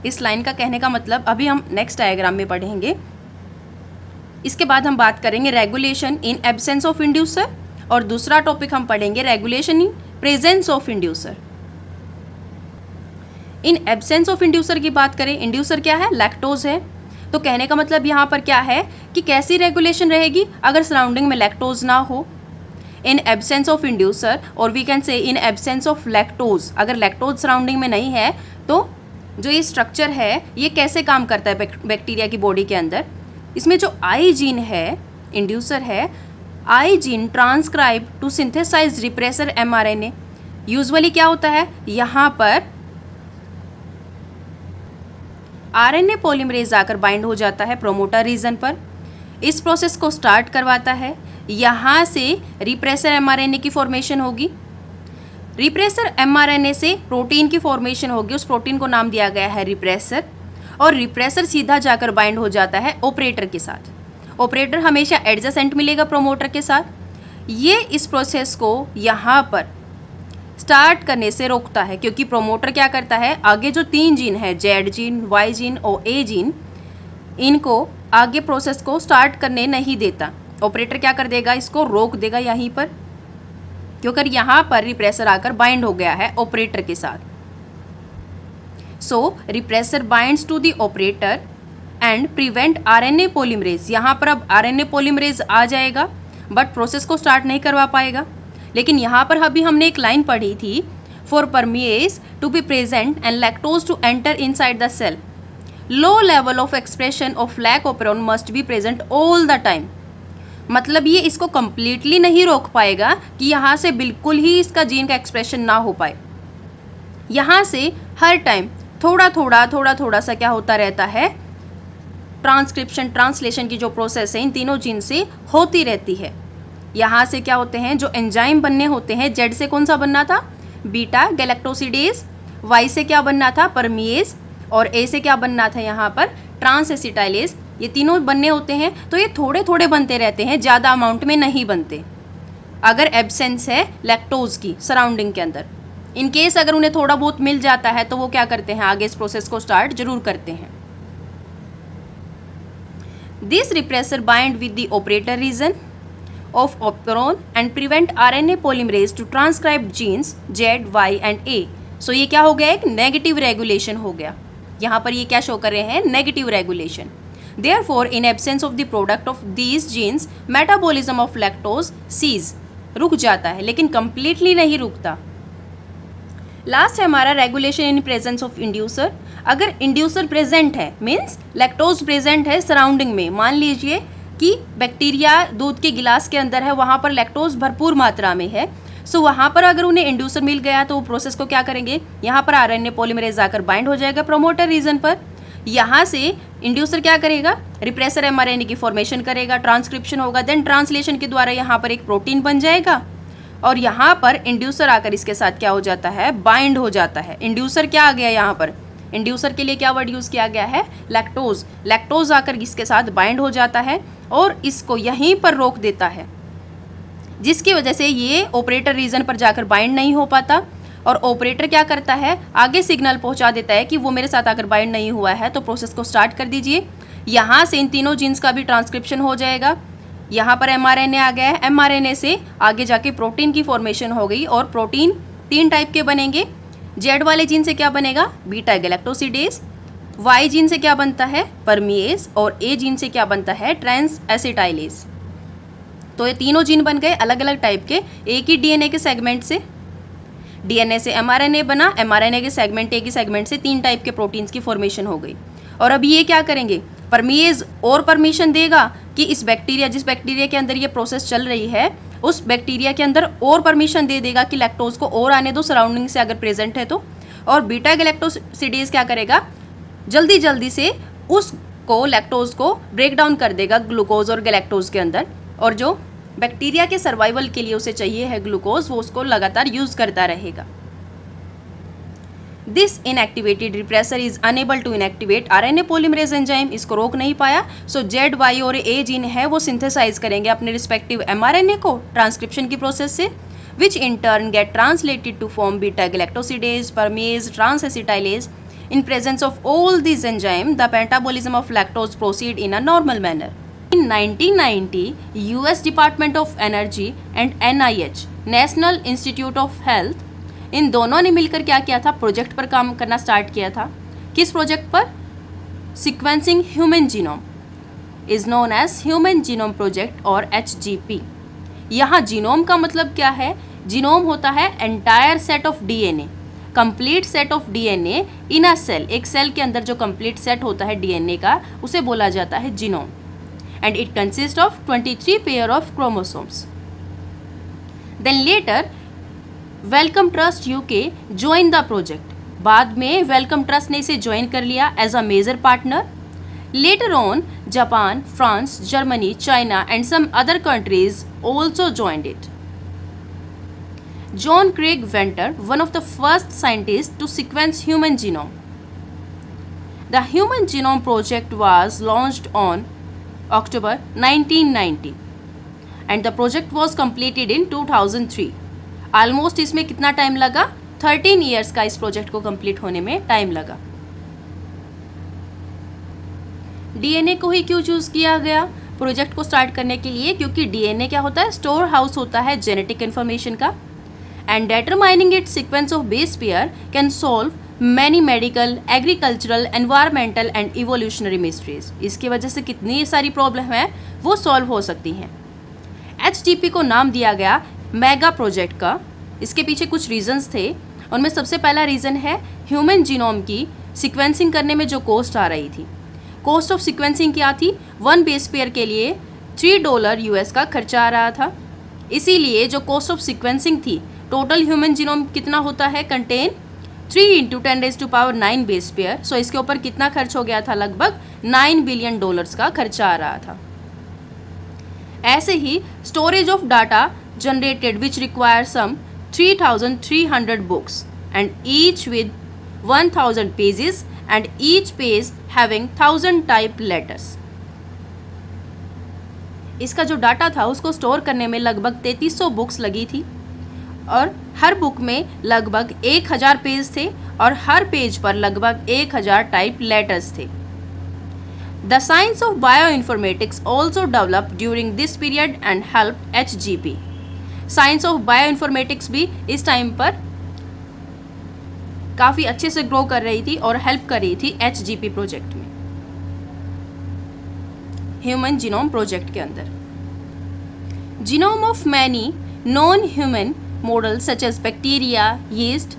इस लाइन का कहने का मतलब अभी हम नेक्स्ट डायग्राम में पढ़ेंगे। इसके बाद हम बात करेंगे regulation in absence of inducer, और दूसरा टॉपिक हम पढ़ेंगे regulation in presence of inducer. In absence of inducer की बात करें, इंड्यूसर क्या है, लैक्टोज है, तो कहने का मतलब यहाँ पर क्या है कि कैसी रेगुलेशन रहेगी अगर सराउंडिंग में लैक्टोज ना हो। इन एब्सेंस ऑफ इंड्यूसर, और we can say in absence of lactose, अगर लैक्टोज सराउंडिंग में नहीं है तो जो ये स्ट्रक्चर है ये कैसे काम करता है बैक्टीरिया की बॉडी के अंदर। इसमें जो आई जीन है, इंड्यूसर है, I gene transcribe to synthesize repressor mRNA। Usually क्या होता है, यहाँ पर आरएनए पॉलीमरेज आकर बाइंड हो जाता है प्रोमोटर रीजन पर, इस प्रोसेस को स्टार्ट करवाता है। यहाँ से रिप्रेसर एमआरएनए की फॉर्मेशन होगी, रिप्रेसर एमआरएनए से प्रोटीन की फॉर्मेशन होगी, उस प्रोटीन को नाम दिया गया है रिप्रेसर, और रिप्रेसर सीधा जाकर बाइंड हो जाता है ऑपरेटर के साथ। ऑपरेटर हमेशा एडजेसेंट मिलेगा प्रोमोटर के साथ। ये इस प्रोसेस को यहाँ पर स्टार्ट करने से रोकता है, क्योंकि प्रोमोटर क्या करता है, आगे जो तीन जीन है, जेड जीन, वाई जीन और ए जीन, इनको आगे प्रोसेस को स्टार्ट करने नहीं देता। ऑपरेटर क्या कर देगा, इसको रोक देगा यहीं पर, क्योंकि यहाँ पर रिप्रेसर आकर बाइंड हो गया है ऑपरेटर के साथ। So repressor binds to the operator and prevent RNA polymerase. यहाँ पर अब आरएनए पॉलीमरेज आ जाएगा बट प्रोसेस को स्टार्ट नहीं करवा पाएगा, लेकिन यहाँ पर अभी हमने एक लाइन पढ़ी थी, for permease to be present and lactose to enter inside the cell, low level of expression of lac operon must be present all the time. मतलब ये इसको कंप्लीटली नहीं रोक पाएगा कि यहाँ से बिल्कुल ही इसका जीन का एक्सप्रेशन ना हो पाए। यहाँ से हर टाइम थोड़ा थोड़ा सा क्या होता रहता है, ट्रांसक्रिप्शन ट्रांसलेशन की जो प्रोसेस है इन तीनों जीन से होती रहती है। यहाँ से क्या होते हैं, जो एंजाइम बनने होते हैं, जेड से कौन सा बनना था, बीटा गैलेक्टोसिडेज, वाई से क्या बनना था, परमिएज, और ए से क्या बनना था यहाँ पर, ट्रांस एसिटाइलेज। ये तीनों बनने होते हैं, तो ये थोड़े थोड़े बनते रहते हैं, ज़्यादा अमाउंट में नहीं बनते अगर एब्सेंस है लैक्टोज की सराउंडिंग के अंदर। इन केस अगर उन्हें थोड़ा बहुत मिल जाता है तो वो क्या करते हैं, आगे इस प्रोसेस को स्टार्ट जरूर करते हैं। This repressor bind with the operator region of operon and prevent RNA polymerase to transcribe genes Z, Y and A। So ये क्या हो गया, एक नेगेटिव रेगुलेशन हो गया। यहाँ पर ये क्या शो कर रहे हैं, negative regulation. Therefore, in absence of the product of these genes, metabolism of lactose cease, रुक जाता है, लेकिन completely नहीं रुकता। लास्ट है हमारा regulation in presence of inducer. अगर इंड्यूसर प्रेजेंट है, मीन्स लैक्टोज प्रेजेंट है सराउंडिंग में, मान लीजिए कि बैक्टीरिया दूध के गिलास के अंदर है, वहाँ पर लैक्टोज भरपूर मात्रा में है, सो वहाँ पर अगर उन्हें इंड्यूसर मिल गया तो वो प्रोसेस को क्या करेंगे, यहाँ पर आरएनए पॉलीमरेज आकर बाइंड हो जाएगा प्रमोटर रीजन पर। यहाँ से इंड्यूसर क्या करेगा, रिप्रेसर एमआरएनए की फॉर्मेशन करेगा, ट्रांसक्रिप्शन होगा, देन ट्रांसलेशन के द्वारा यहाँ पर एक प्रोटीन बन जाएगा, और यहाँ पर इंड्यूसर आकर इसके साथ क्या हो जाता है, बाइंड हो जाता है। इंड्यूसर क्या आ गया यहाँ पर, इंड्यूसर के लिए क्या वर्ड यूज़ किया गया है, लैक्टोज। लैक्टोज आकर इसके साथ बाइंड हो जाता है और इसको यहीं पर रोक देता है, जिसकी वजह से ये ऑपरेटर रीजन पर जाकर बाइंड नहीं हो पाता, और ऑपरेटर क्या करता है, आगे सिग्नल पहुंचा देता है कि वो मेरे साथ आकर बाइंड नहीं हुआ है, तो प्रोसेस को स्टार्ट कर दीजिए। यहाँ से इन तीनों जीन्स का भी ट्रांसक्रिप्शन हो जाएगा। यहाँ पर एमआरएनए आ गया है, एमआरएनए से आगे जाके प्रोटीन की फॉर्मेशन हो गई, और प्रोटीन 3 टाइप के बनेंगे। जेड वाले जीन से क्या बनेगा, बीटा गैलेक्टोसिडेज, वाई जीन से क्या बनता है, परमिएज, और ए जीन से क्या बनता है, ट्रांस एसिटाइलेज। तो ये तीनों जीन बन गए अलग अलग टाइप के, एक ही डीएनए के सेगमेंट से। डीएनए से एमआरएनए बना, एमआरएनए के सेगमेंट, एक ही सेगमेंट से 3 टाइप के प्रोटीन्स की फॉर्मेशन हो गई। और अब ये क्या करेंगे, परमिएज और परमिशन देगा कि इस बैक्टीरिया, जिस बैक्टीरिया के अंदर ये प्रोसेस चल रही है, उस बैक्टीरिया के अंदर और परमिशन दे देगा कि लैक्टोज को और आने दो सराउंडिंग से अगर प्रेजेंट है तो। और बीटा गैलेक्टोसिडेज क्या करेगा, जल्दी जल्दी से उसको लैक्टोज को ब्रेक डाउन कर देगा ग्लूकोज और गैलेक्टोज के अंदर, और जो बैक्टीरिया के सर्वाइवल के लिए उसे चाहिए है ग्लूकोज, वो उसको लगातार यूज करता रहेगा। This inactivated repressor is unable to inactivate RNA polymerase enzyme, इसको रोक नहीं पाया। सो जेड, वाई और ए जीन है वो सिंथेसाइज करेंगे अपने रिस्पेक्टिव एमआरएनए को ट्रांसक्रिप्शन की प्रोसेस से, which in turn get translated to form beta galactosidase, permease, transacetylase. In presence of all these enzymes, the metabolism of lactose proceed in a normal manner. In 1990, US Department of Energy and NIH, National Institute of Health, इन दोनों ने मिलकर क्या किया था, project पर काम करना start किया था। किस प्रोजेक्ट पर, sequencing human genome, is known as human genome project और HGP। यहाँ जीनोम का मतलब क्या है, जीनोम होता है entire set of DNA, complete set of DNA in a cell. एक सेल के अंदर जो कंप्लीट सेट होता है डीएनए का, उसे बोला जाता है genome, and it consist of 23 pair of chromosomes. Then later Wellcome Trust UK join the project, बाद में वेलकम ट्रस्ट ने इसे ज्वाइन कर लिया as a major partner. Later on Japan, France, Germany, China and some other countries also joined it. John Craig Venter, one of the first scientists to sequence human genome. The Human Genome Project was launched on October 1990 and the project was completed in 2003. Almost इसमें कितना time लगा, 13 years का इस project को complete होने में time लगा। DNA को ही क्यों चूज किया गया प्रोजेक्ट को स्टार्ट करने के लिए, क्योंकि डीएनए क्या होता है, स्टोर हाउस होता है जेनेटिक इन्फॉर्मेशन का, and determining its sequence of base pair can solve many medical, agricultural, environmental and evolutionary mysteries। इसकी वजह से कितनी सारी प्रॉब्लम है वो सॉल्व हो सकती हैं। HGP को नाम दिया गया मेगा प्रोजेक्ट का। इसके पीछे कुछ रीजंस थे। उनमें सबसे पहला रीज़न है ह्यूमन जीनोम की सीक्वेंसिंग करने में जो कॉस्ट आ रही थी। कॉस्ट ऑफ सीक्वेंसिंग क्या थी? 1 बेस पेयर के लिए $3 यूएस का खर्चा आ रहा था। इसीलिए जो कॉस्ट ऑफ सीक्वेंसिंग थी, टोटल ह्यूमन जीनोम कितना होता है? Contain 3 × 10⁹ base pair. सो इसके ऊपर कितना खर्च हो गया था? लगभग $9 बिलियन का खर्चा आ रहा था। ऐसे ही storage of data generated which require some 3,300 books and each with 1,000 pages and each page having 1,000 type letters। इसका जो डाटा था उसको स्टोर करने में लगभग 3300 बुक्स लगी थी और हर बुक में लगभग 1000 पेज थे और हर पेज पर लगभग 1000 टाइप लेटर्स थे। The science of bioinformatics also developed during this period and helped HGP। Science of bioinformatics भी इस टाइम पर काफ़ी अच्छे से ग्रो कर रही थी और हेल्प कर रही थी HGP प्रोजेक्ट में, ह्यूमन जीनोम प्रोजेक्ट के अंदर। Genome of many non human model such as bacteria, yeast,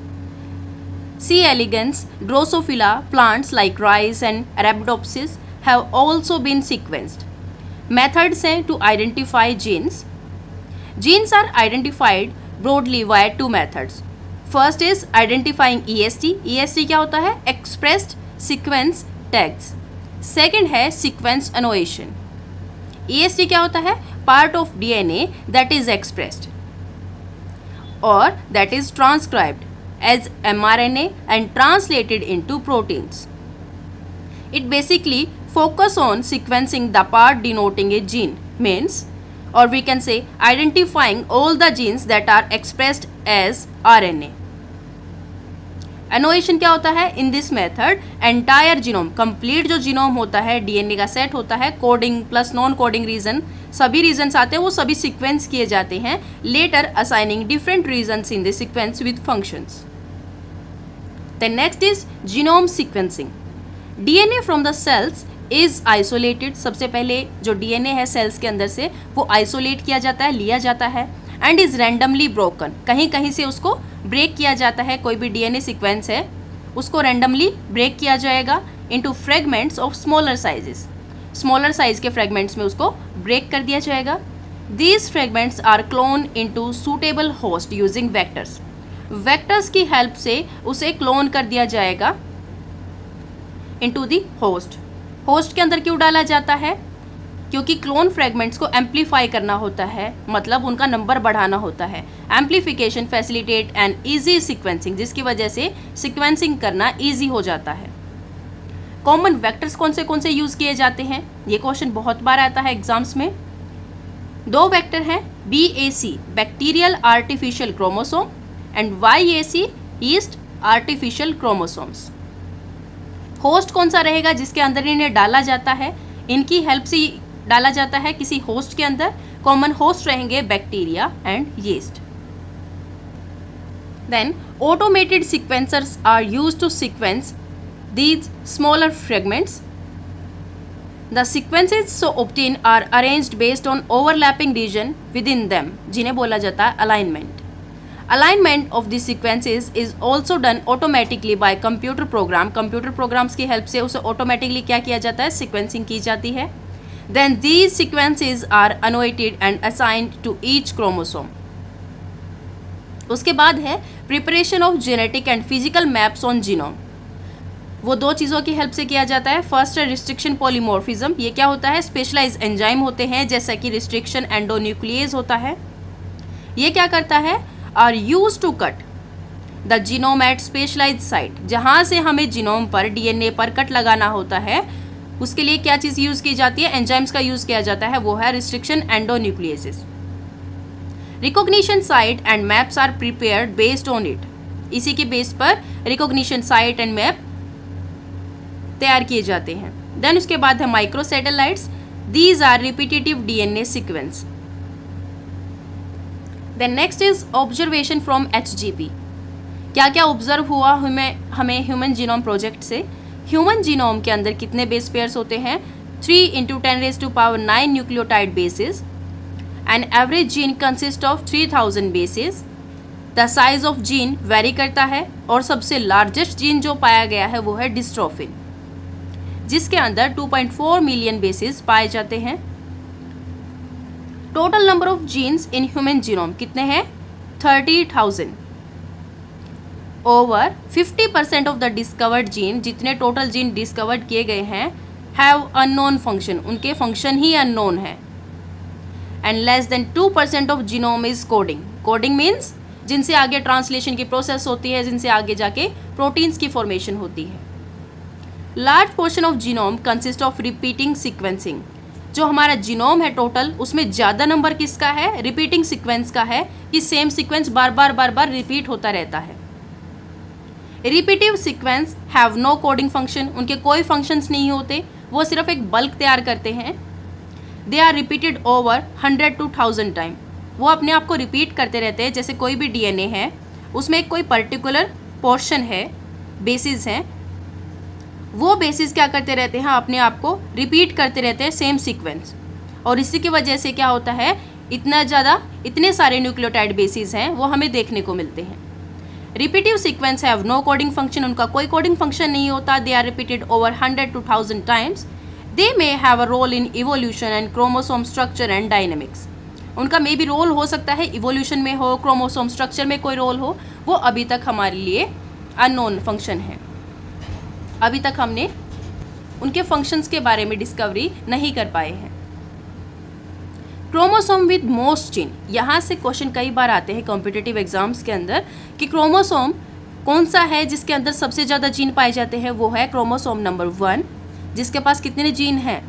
C. elegans, Drosophila, plants like rice and Arabidopsis have also been sequenced। Methods हैं to identify genes। Genes are identified broadly via 2 methods। First is identifying EST। EST क्या होता है? Expressed Sequence Tags। Second है Sequence Annotation। EST क्या होता है? Part of DNA that is expressed or that is transcribed as mRNA and translated into proteins। It basically focus on sequencing the part denoting a gene, means or we can say identifying all the genes that are expressed as RNA। Annotation क्या होता है? In this method entire genome, complete जो genome होता है, DNA का set होता है, coding plus non coding region, सभी रीजन्स आते हैं, वो सभी सीक्वेंस किए जाते हैं, later assigning different regions in the sequence with functions. Then next is genome sequencing। DNA from the cells is isolated. सबसे पहले जो DNA है सेल्स के अंदर से वो आइसोलेट किया जाता है, लिया जाता है, एंड इज रैंडमली ब्रोकन। कहीं कहीं से उसको ब्रेक किया जाता है। कोई भी DNA सीक्वेंस है उसको रैंडमली ब्रेक किया जाएगा into fragments of smaller sizes. Smaller size के फ्रेगमेंट्स में उसको ब्रेक कर दिया जाएगा। These fragments are clone into suitable host using vectors. Vectors की हेल्प से उसे क्लोन कर दिया जाएगा इनटू द होस्ट। होस्ट के अंदर क्यों डाला जाता है? क्योंकि क्लोन फ्रेगमेंट्स को एम्पलीफाई करना होता है, मतलब उनका नंबर बढ़ाना होता है। Amplification facilitate and easy sequencing, जिसकी वजह से सीक्वेंसिंग करना इजी हो जाता है। कॉमन वेक्टर्स कौन से यूज किए जाते हैं? ये क्वेश्चन बहुत बार आता है एग्जाम्स में। 2 वेक्टर हैं, BAC bacterial artificial chromosome and YAC yeast artificial chromosomes. Host कौन सा रहेगा जिसके अंदर इन्हें डाला जाता है? इनकी हेल्प से डाला जाता है किसी होस्ट के अंदर। कॉमन होस्ट रहेंगे bacteria and yeast. Then automated सीक्वेंसर्स are used to sequence these smaller fragments. The sequences so obtain are arranged based on overlapping region with in them, जिन्हें बोला जाता है alignment. Alignment of the sequences is also done automatically by computer program। Computer programs की help से उसे automatically क्या किया जाता है? सीक्वेंसिंग की जाती है। Then these sequences are annotated and assigned to each chromosome। उसके बाद है preparation of genetic and physical maps on genome. वो 2 चीज़ों की हेल्प से किया जाता है। फर्स्ट है रिस्ट्रिक्शन पॉलीमॉर्फिज्म। ये क्या होता है? स्पेशलाइज एंजाइम होते हैं, जैसा कि रिस्ट्रिक्शन एंडोन्यूक्लियेज होता है। ये क्या करता है? Are use to cut the genome at specialize site. जहाँ से हमें जीनोम पर DNA पर कट लगाना होता है उसके लिए क्या चीज़ यूज़ की जाती है? एंजाइम्स का यूज़ किया जाता है, वो है restriction endonucleases. Recognition site and maps are prepared based on it. इसी के बेस पर रिकॉग्निशन साइट एंड मैप तैयार किए जाते हैं। देन उसके बाद है micro satellites. These are repetitive DNA sequence. Then next is observation from HGP। क्या क्या ऑब्जर्व हुआ हमें ह्यूमन जीनोम प्रोजेक्ट से? ह्यूमन जीनोम के अंदर कितने बेस पेयर्स होते हैं? 3 × 10⁹ nucleotide basis an average gene consist of 3000 basis. The size of gene very करता है और सबसे लार्जेस्ट जीन जो पाया गया है वो है डिस्ट्रोफिन, जिसके अंदर 2.4 मिलियन बेसिस पाए जाते हैं। Total number of genes in human genome कितने हैं? 30,000। Over 50% of the discovered gene, जितने टोटल जीन डिस्कवर्ड किए गए हैं, हैव अननोन फंक्शन, उनके फंक्शन ही अननोन है। And less than 2% of genome is coding. Coding means जिनसे आगे ट्रांसलेशन की प्रोसेस होती है, जिनसे आगे जाके प्रोटीन्स की फॉर्मेशन होती है। Large portion of genome consist of repeating sequencing. जो हमारा जीनोम है टोटल, उसमें ज़्यादा नंबर किसका है? रिपीटिंग सीक्वेंस का है, कि सेम सीक्वेंस बार बार रिपीट होता रहता है। Repetitive sequence have no coding function, उनके कोई फंक्शंस नहीं होते, वो सिर्फ एक बल्क तैयार करते हैं। They are repeated over 100 to 1000 time. वो अपने आप को रिपीट करते रहते हैं। जैसे कोई भी डीएनए है, उसमें कोई पर्टिकुलर पोर्शन है, बेसिस हैं, वो बेसिस क्या करते रहते हैं? अपने आप को रिपीट करते रहते हैं, सेम सीक्वेंस। और इसी की वजह से क्या होता है, इतने सारे न्यूक्लियोटाइड बेसिस हैं, वो हमें देखने को मिलते हैं। Repetitive sequence have no coding function, उनका कोई कोडिंग फंक्शन नहीं होता। They are repeated over 100 to 1000 times. They may have a role in evolution and chromosome structure and dynamics. उनका मे भी रोल हो सकता है, इवोल्यूशन में हो, क्रोमोसोम स्ट्रक्चर में कोई रोल हो, वो अभी तक हमारे लिए अननोन फंक्शन है। अभी तक हमने उनके फंक्शंस के बारे में डिस्कवरी नहीं कर पाए हैं। क्रोमोसोम विद मोस्ट जीन, यहाँ से क्वेश्चन कई बार आते हैं कॉम्पिटिटिव एग्जाम्स के अंदर कि क्रोमोसोम कौन सा है जिसके अंदर सबसे ज़्यादा जीन पाए जाते हैं? वो है क्रोमोसोम नंबर 1, जिसके पास कितने जीन हैं?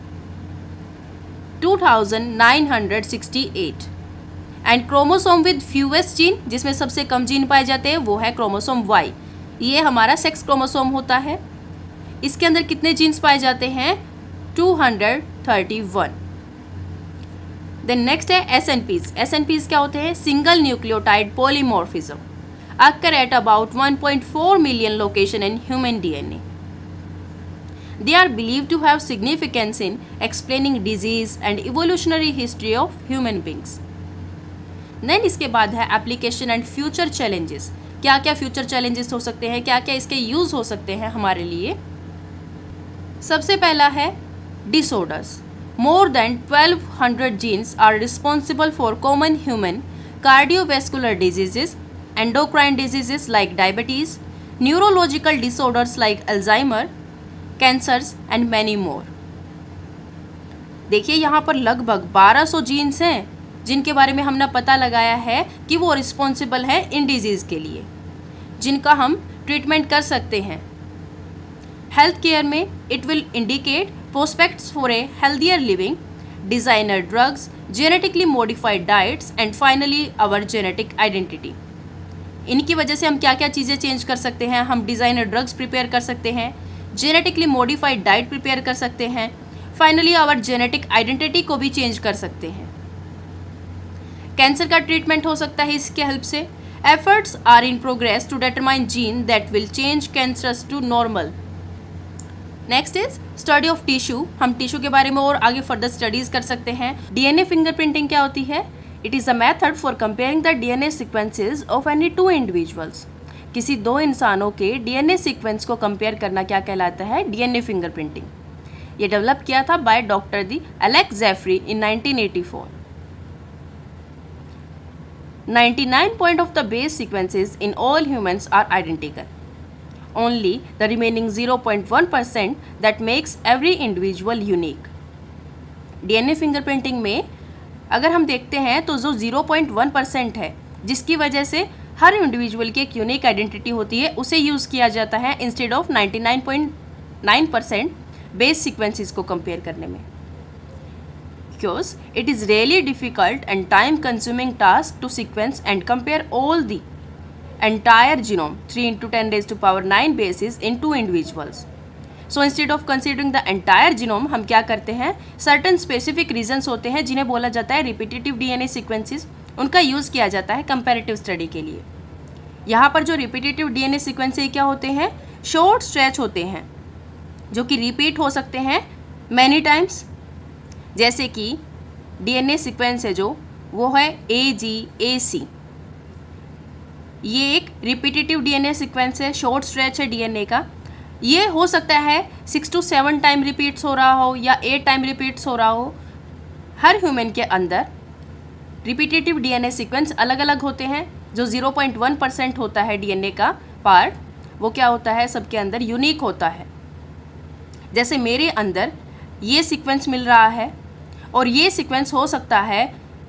2968। And chromosome with fewest gene, जिसमें सबसे कम जीन पाए जाते हैं, वो है क्रोमोसोम Y। ये हमारा सेक्स क्रोमोसोम होता है। इसके अंदर कितने जीन्स पाए जाते हैं? 231। देन नेक्स्ट है SNPs। SNPs क्या होते हैं? Single nucleotide polymorphism, occur at about 1.4 million location in human DNA. They are believed to have significance in explaining disease and evolutionary history of human beings. Then इसके बाद है application and future challenges। क्या क्या future challenges हो सकते हैं, क्या क्या इसके use हो सकते हैं हमारे लिए? सबसे पहला है disorders. More than 1200 genes are responsible for common human cardiovascular diseases, endocrine diseases like diabetes, neurological disorders like Alzheimer, cancers and many more. देखिए यहाँ पर लगभग 1200 जीन्स हैं जिनके बारे में हमने पता लगाया है कि वो रिस्पॉन्सिबल है इन डिजीज़ के लिए, जिनका हम ट्रीटमेंट कर सकते हैं। हेल्थ केयर में it will indicate prospects for a healthier living, designer drugs, genetically modified diets and finally our genetic identity. इनकी वजह से हम क्या क्या चीज़ें चेंज कर सकते हैं? हम डिज़ाइनर ड्रग्स प्रिपेयर कर सकते हैं, जेनेटिकली मॉडिफाइड डाइट प्रिपेयर कर सकते हैं, फाइनली आवर जेनेटिक आइडेंटिटी को भी चेंज कर सकते हैं। कैंसर का ट्रीटमेंट हो सकता है इसके हेल्प से। Efforts are in progress to determine gene that will change cancerous to normal. Next is study of tissue. हम टिश्यू के बारे में और आगे फर्दर स्टडीज कर सकते हैं। डीएनए फिंगरप्रिंटिंग क्या होती है? It is a method for comparing the DNA sequences of any two individuals. किसी दो इंसानों के डीएनए सीक्वेंस को कंपेयर करना क्या कहलाता है? DNA fingerprinting. ये डेवलप किया था by doctor the Alex Jeffrey in 1984। 99% of the base sequences in all humans are identical. Only the remaining 0.1% that makes every individual unique. DNA fingerprinting में अगर हम देखते हैं तो जो 0.1% है, जिसकी वजह से हर इंडिविजुअल की एक यूनिक आइडेंटिटी होती है, उसे यूज़ किया जाता है इंस्टेड ऑफ 99.9% बेस सीक्वेंसेस को कंपेयर करने में। Because it is really difficult and time-consuming task to sequence and compare all the entire genome 3 × 10⁻⁹ bases in two individuals. So instead of considering the entire genome, हम क्या करते हैं? Certain specific reasons होते हैं जिन्हें बोला जाता है repetitive DNA sequences, उनका यूज़ किया जाता है comparative study के लिए। यहाँ पर जो repetitive DNA sequences क्या होते हैं? Short stretch होते हैं जो कि repeat हो सकते हैं many times। जैसे कि DNA सीक्वेंस है जो वो है AGAC। ये एक रिपीटेटिव डीएनए सीक्वेंस है, शॉर्ट स्ट्रेच है डीएनए का। ये हो सकता है 6 to 7 टाइम रिपीट्स हो रहा हो या 8 टाइम रिपीट्स हो रहा हो। हर ह्यूमन के अंदर रिपीटेटिव डीएनए सीक्वेंस अलग अलग होते हैं। जो 0.1% होता है डीएनए का पार्ट, वो क्या होता है, सबके अंदर यूनिक होता है। जैसे मेरे अंदर ये सीक्वेंस मिल रहा है और ये सीक्वेंस हो सकता है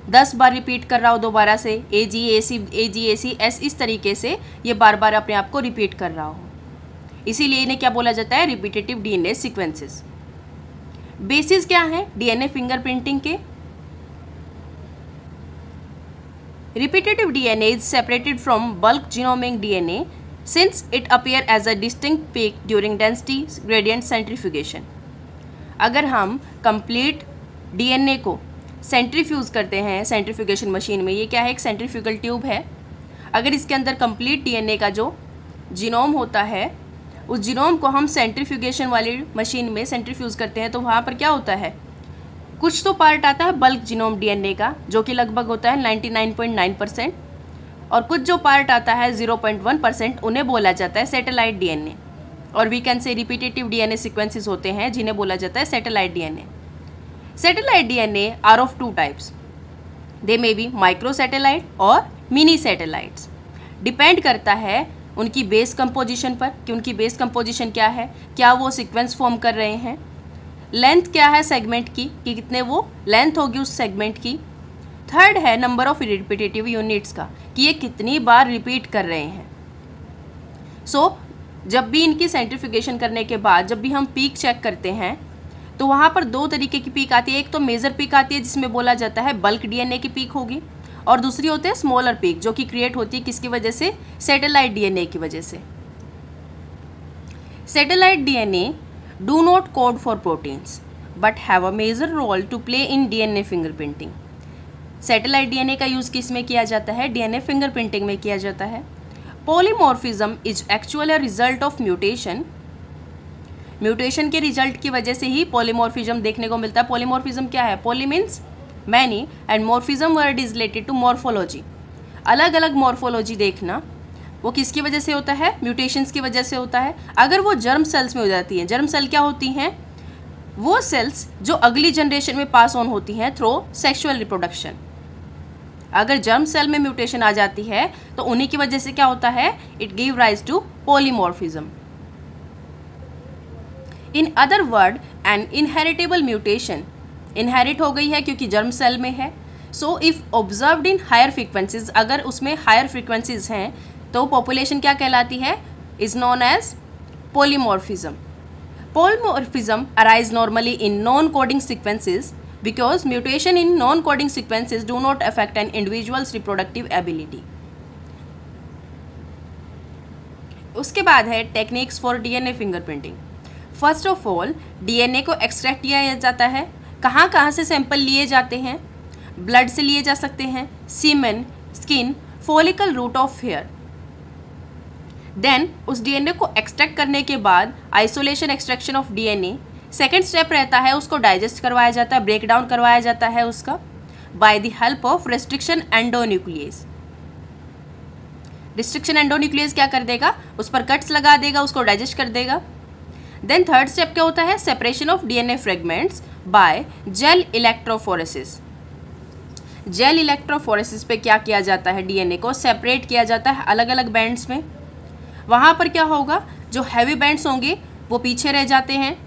10 बार रिपीट कर रहा हो दोबारा से, AGAC S, इस तरीके से ये बार बार अपने आप को रिपीट कर रहा हो। इसीलिए इन्हें क्या बोला जाता है, रिपीटेटिव डीएनए सीक्वेंसेस। बेसिस क्या है डीएनए फिंगरप्रिंटिंग के? Repetitive DNA is separated from bulk genomic DNA since it appear as a distinct peak during density gradient centrifugation. अगर हम कंप्लीट डीएनए को सेंट्रीफ्यूज करते हैं सेंट्रीफ्यूगेशन मशीन में, ये क्या है, एक सेंट्रीफ्यूगल ट्यूब है। अगर इसके अंदर कंप्लीट डीएनए का जो जीनोम होता है, उस जीनोम को हम सेंट्रीफ्यूगेशन वाली मशीन में सेंट्रीफ्यूज करते हैं, तो वहाँ पर क्या होता है, कुछ तो पार्ट आता है बल्क जीनोम डीएनए का, जो कि लगभग होता है 99.9%, और कुछ जो पार्ट आता है 0.1%, उन्हें बोला जाता है सैटेलाइट डीएनए। और we can say repetitive DNA sequences होते हैं जिन्हें बोला जाता है satellite DNA. Satellite DNA are of 2 types. They may be micro satellite और मिनी सैटेलाइट्स। डिपेंड करता है उनकी बेस कंपोजिशन पर कि उनकी बेस कंपोजिशन क्या है, क्या वो सीक्वेंस फॉर्म कर रहे हैं, लेंथ क्या है सेगमेंट की, कि कितने वो लेंथ होगी उस सेगमेंट की। थर्ड है नंबर ऑफ रिपीटेटिव यूनिट्स का, कि ये कितनी बार रिपीट कर रहे हैं। सो जब भी इनकी सेंट्रीफ्यूगेशन करने के बाद जब भी हम पीक चेक करते हैं, तो वहाँ पर 2 तरीके की पीक आती है। एक तो मेजर पीक आती है जिसमें बोला जाता है बल्क डीएनए की पीक होगी, और दूसरी होती है स्मॉलर पीक, जो कि क्रिएट होती है किसकी वजह से, सैटेलाइट डीएनए की वजह से। Satellite DNA do not code for proteins but have a major role to play in DNA fingerprinting. Satellite DNA का यूज किस में किया जाता है, डीएनए फिंगरप्रिंटिंग में किया जाता है। Polymorphism is actually a result of mutation. Mutation के रिजल्ट की वजह से ही पॉलीमॉर्फिज्म देखने को मिलता है। पॉलीमॉर्फिज्म क्या है, poly means many and morphism word is related to morphology. अलग अलग मॉर्फोलॉजी देखना, वो किसकी वजह से होता है, म्यूटेशंस की वजह से होता है। अगर वो जर्म सेल्स में हो जाती हैं, जर्म सेल क्या होती हैं, वो सेल्स जो अगली जनरेशन में पास ऑन होती हैं थ्रू सेक्सुअल रिप्रोडक्शन। अगर जर्म सेल में म्यूटेशन आ जाती है तो उन्हीं की वजह से क्या होता है, it give rise to polymorphism. In other word an inheritable mutation inherit हो गई है क्योंकि जर्म सेल में है। So if observed in higher frequencies, अगर उसमें हायर फ्रीक्वेंसीज हैं तो पॉपुलेशन क्या कहलाती है, is known as polymorphism. Polymorphism arise normally in non coding sequences because mutation in non-coding sequences do not affect an individual's reproductive ability. उसके बाद है techniques for DNA fingerprinting. First of all DNA को extract किया जाता है। कहाँ कहाँ से सैंपल लिए जाते हैं, ब्लड से लिए जा सकते हैं, semen, skin, follicle, root of hair. Then उस डीएनए को एक्सट्रैक्ट करने के बाद isolation extraction of DNA, second step रहता है, उसको डाइजेस्ट करवाया जाता है, ब्रेक डाउन करवाया जाता है उसका by the help of restriction endonuclease. Restriction endonuclease क्या कर देगा, उस पर कट्स लगा देगा, उसको डाइजेस्ट कर देगा। देन थर्ड स्टेप क्या होता है, separation of DNA fragments by gel electrophoresis. Gel electrophoresis पे क्या किया जाता है, डीएनए को सेपरेट किया जाता है अलग अलग बैंड्स में। वहाँ पर क्या होगा, जो हैवी बैंड्स होंगे वो पीछे रह जाते हैं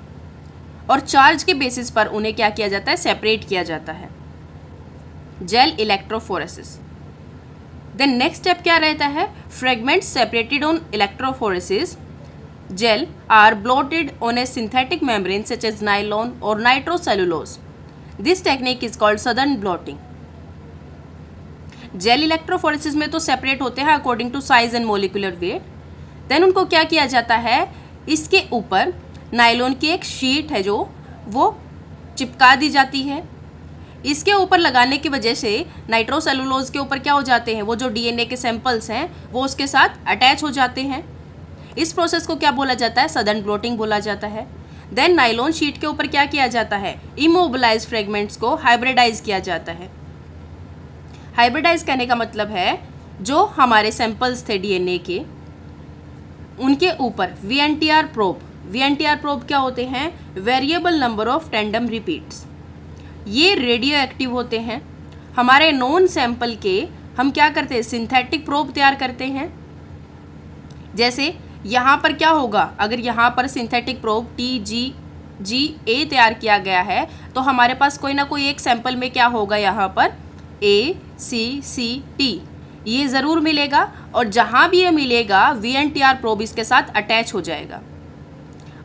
और चार्ज के बेसिस पर उन्हें क्या किया जाता है, सेपरेट किया जाता है, gel electrophoresis. Then next step क्या रहता है, fragments separated on electrophoresis gel are blotted on a synthetic membrane such as nylon और nitrocellulose. This technique is called southern blotting. Gel electrophoresis में तो सेपरेट होते हैं according to size and molecular weight. Then उनको क्या किया जाता है, इसके ऊपर नायलॉन की एक शीट है जो वो चिपका दी जाती है। इसके ऊपर लगाने की वजह से नाइट्रोसेलुलोज के ऊपर क्या हो जाते हैं, वो जो डीएनए के सैंपल्स हैं वो उसके साथ अटैच हो जाते हैं। इस प्रोसेस को क्या बोला जाता है, सदर्न ब्लोटिंग बोला जाता है। देन नायलॉन शीट के ऊपर क्या किया जाता है, इमोबिलाइज फ्रेगमेंट्स को हाइब्रिडाइज किया जाता है। हाइब्रिडाइज कहने का मतलब है जो हमारे सैंपल्स थे डीएनए के, उनके ऊपर VNTR प्रोब, VNTR प्रोब क्या होते हैं? Variable number of tandem repeats. ये रेडियो एक्टिव होते हैं। हमारे नॉन सैंपल के हम क्या करते हैं? सिंथेटिक प्रोब तैयार करते हैं। जैसे यहाँ पर क्या होगा, अगर यहाँ पर सिंथेटिक प्रोब TGA तैयार किया गया है तो हमारे पास कोई ना कोई एक सैंपल में क्या होगा, यहाँ पर ACCT ये ज़रूर मिलेगा, और जहाँ भी ये मिलेगा VNTR प्रोब इसके साथ अटैच हो जाएगा,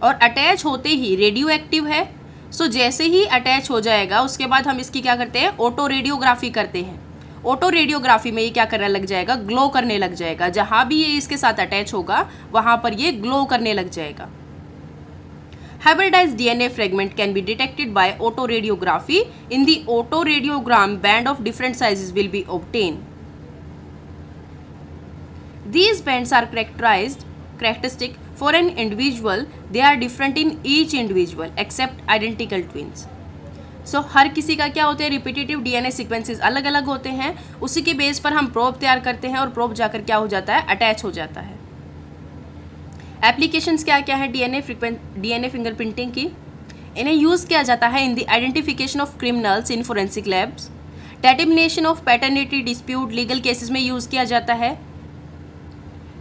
और अटैच होते ही रेडियो एक्टिव है। सो जैसे ही अटैच हो जाएगा उसके बाद हम इसकी क्या करते हैं? ऑटो रेडियोग्राफी करते हैं। ऑटो रेडियोग्राफी में ये क्या करने लग जाएगा? ग्लो करने लग जाएगा। जहाँ भी ये इसके साथ अटैच होगा वहाँ पर ये ग्लो करने लग जाएगा। Hybridized DNA fragment can be detected by autoradiography. In the autoradiogram, band of different sizes will be obtained. These bands are characteristic for an individual. They are different in each individual except identical twins. So हर किसी का क्या होते हैं? Repetitive DNA sequences अलग अलग होते हैं। उसी के बेस पर हम प्रोब तैयार करते हैं और प्रोब जाकर क्या हो जाता है? अटैच हो जाता है। एप्लीकेशंस क्या क्या है डीएनए फिंगरप्रिंटिंग की? इन्हें यूज़ किया जाता है in the identification of criminals in forensic labs, determination of paternity dispute legal cases में यूज़ किया जाता है,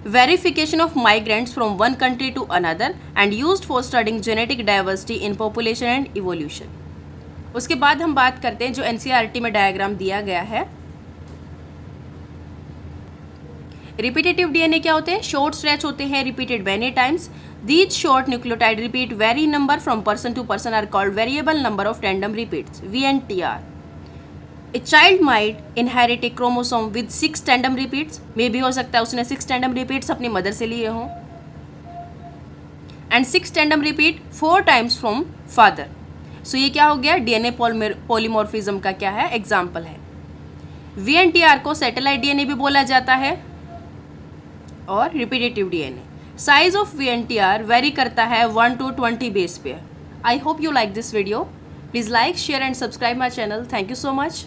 verification of migrants from one country to another and used for studying genetic diversity in population and evolution. उसके बाद हम बात करते हैं जो NCERT में डायग्राम दिया गया है। रिपीटेटिव डीएनए क्या होते हैं? शॉर्ट स्ट्रेच होते हैं, repeated many times. These short nucleotide repeat vary number from person to person are called variable number of tandem repeats, VNTR। A child might inherit a chromosome with 6 tandem repeats, में भी हो सकता है उसने 6 tandem repeats अपनी mother से लिए हों, and 6 tandem repeat 4 times from father. So ये क्या हो गया? डीएनए पॉलीमॉर्फिज्म का क्या है? एग्जाम्पल है। VNTR को सैटेलाइट डीएनए भी बोला जाता है और repetitive DNA. Size of VNTR very करता है 1 to 20 base pair. I hope you like this video. Please like, share and subscribe my channel. Thank you so much.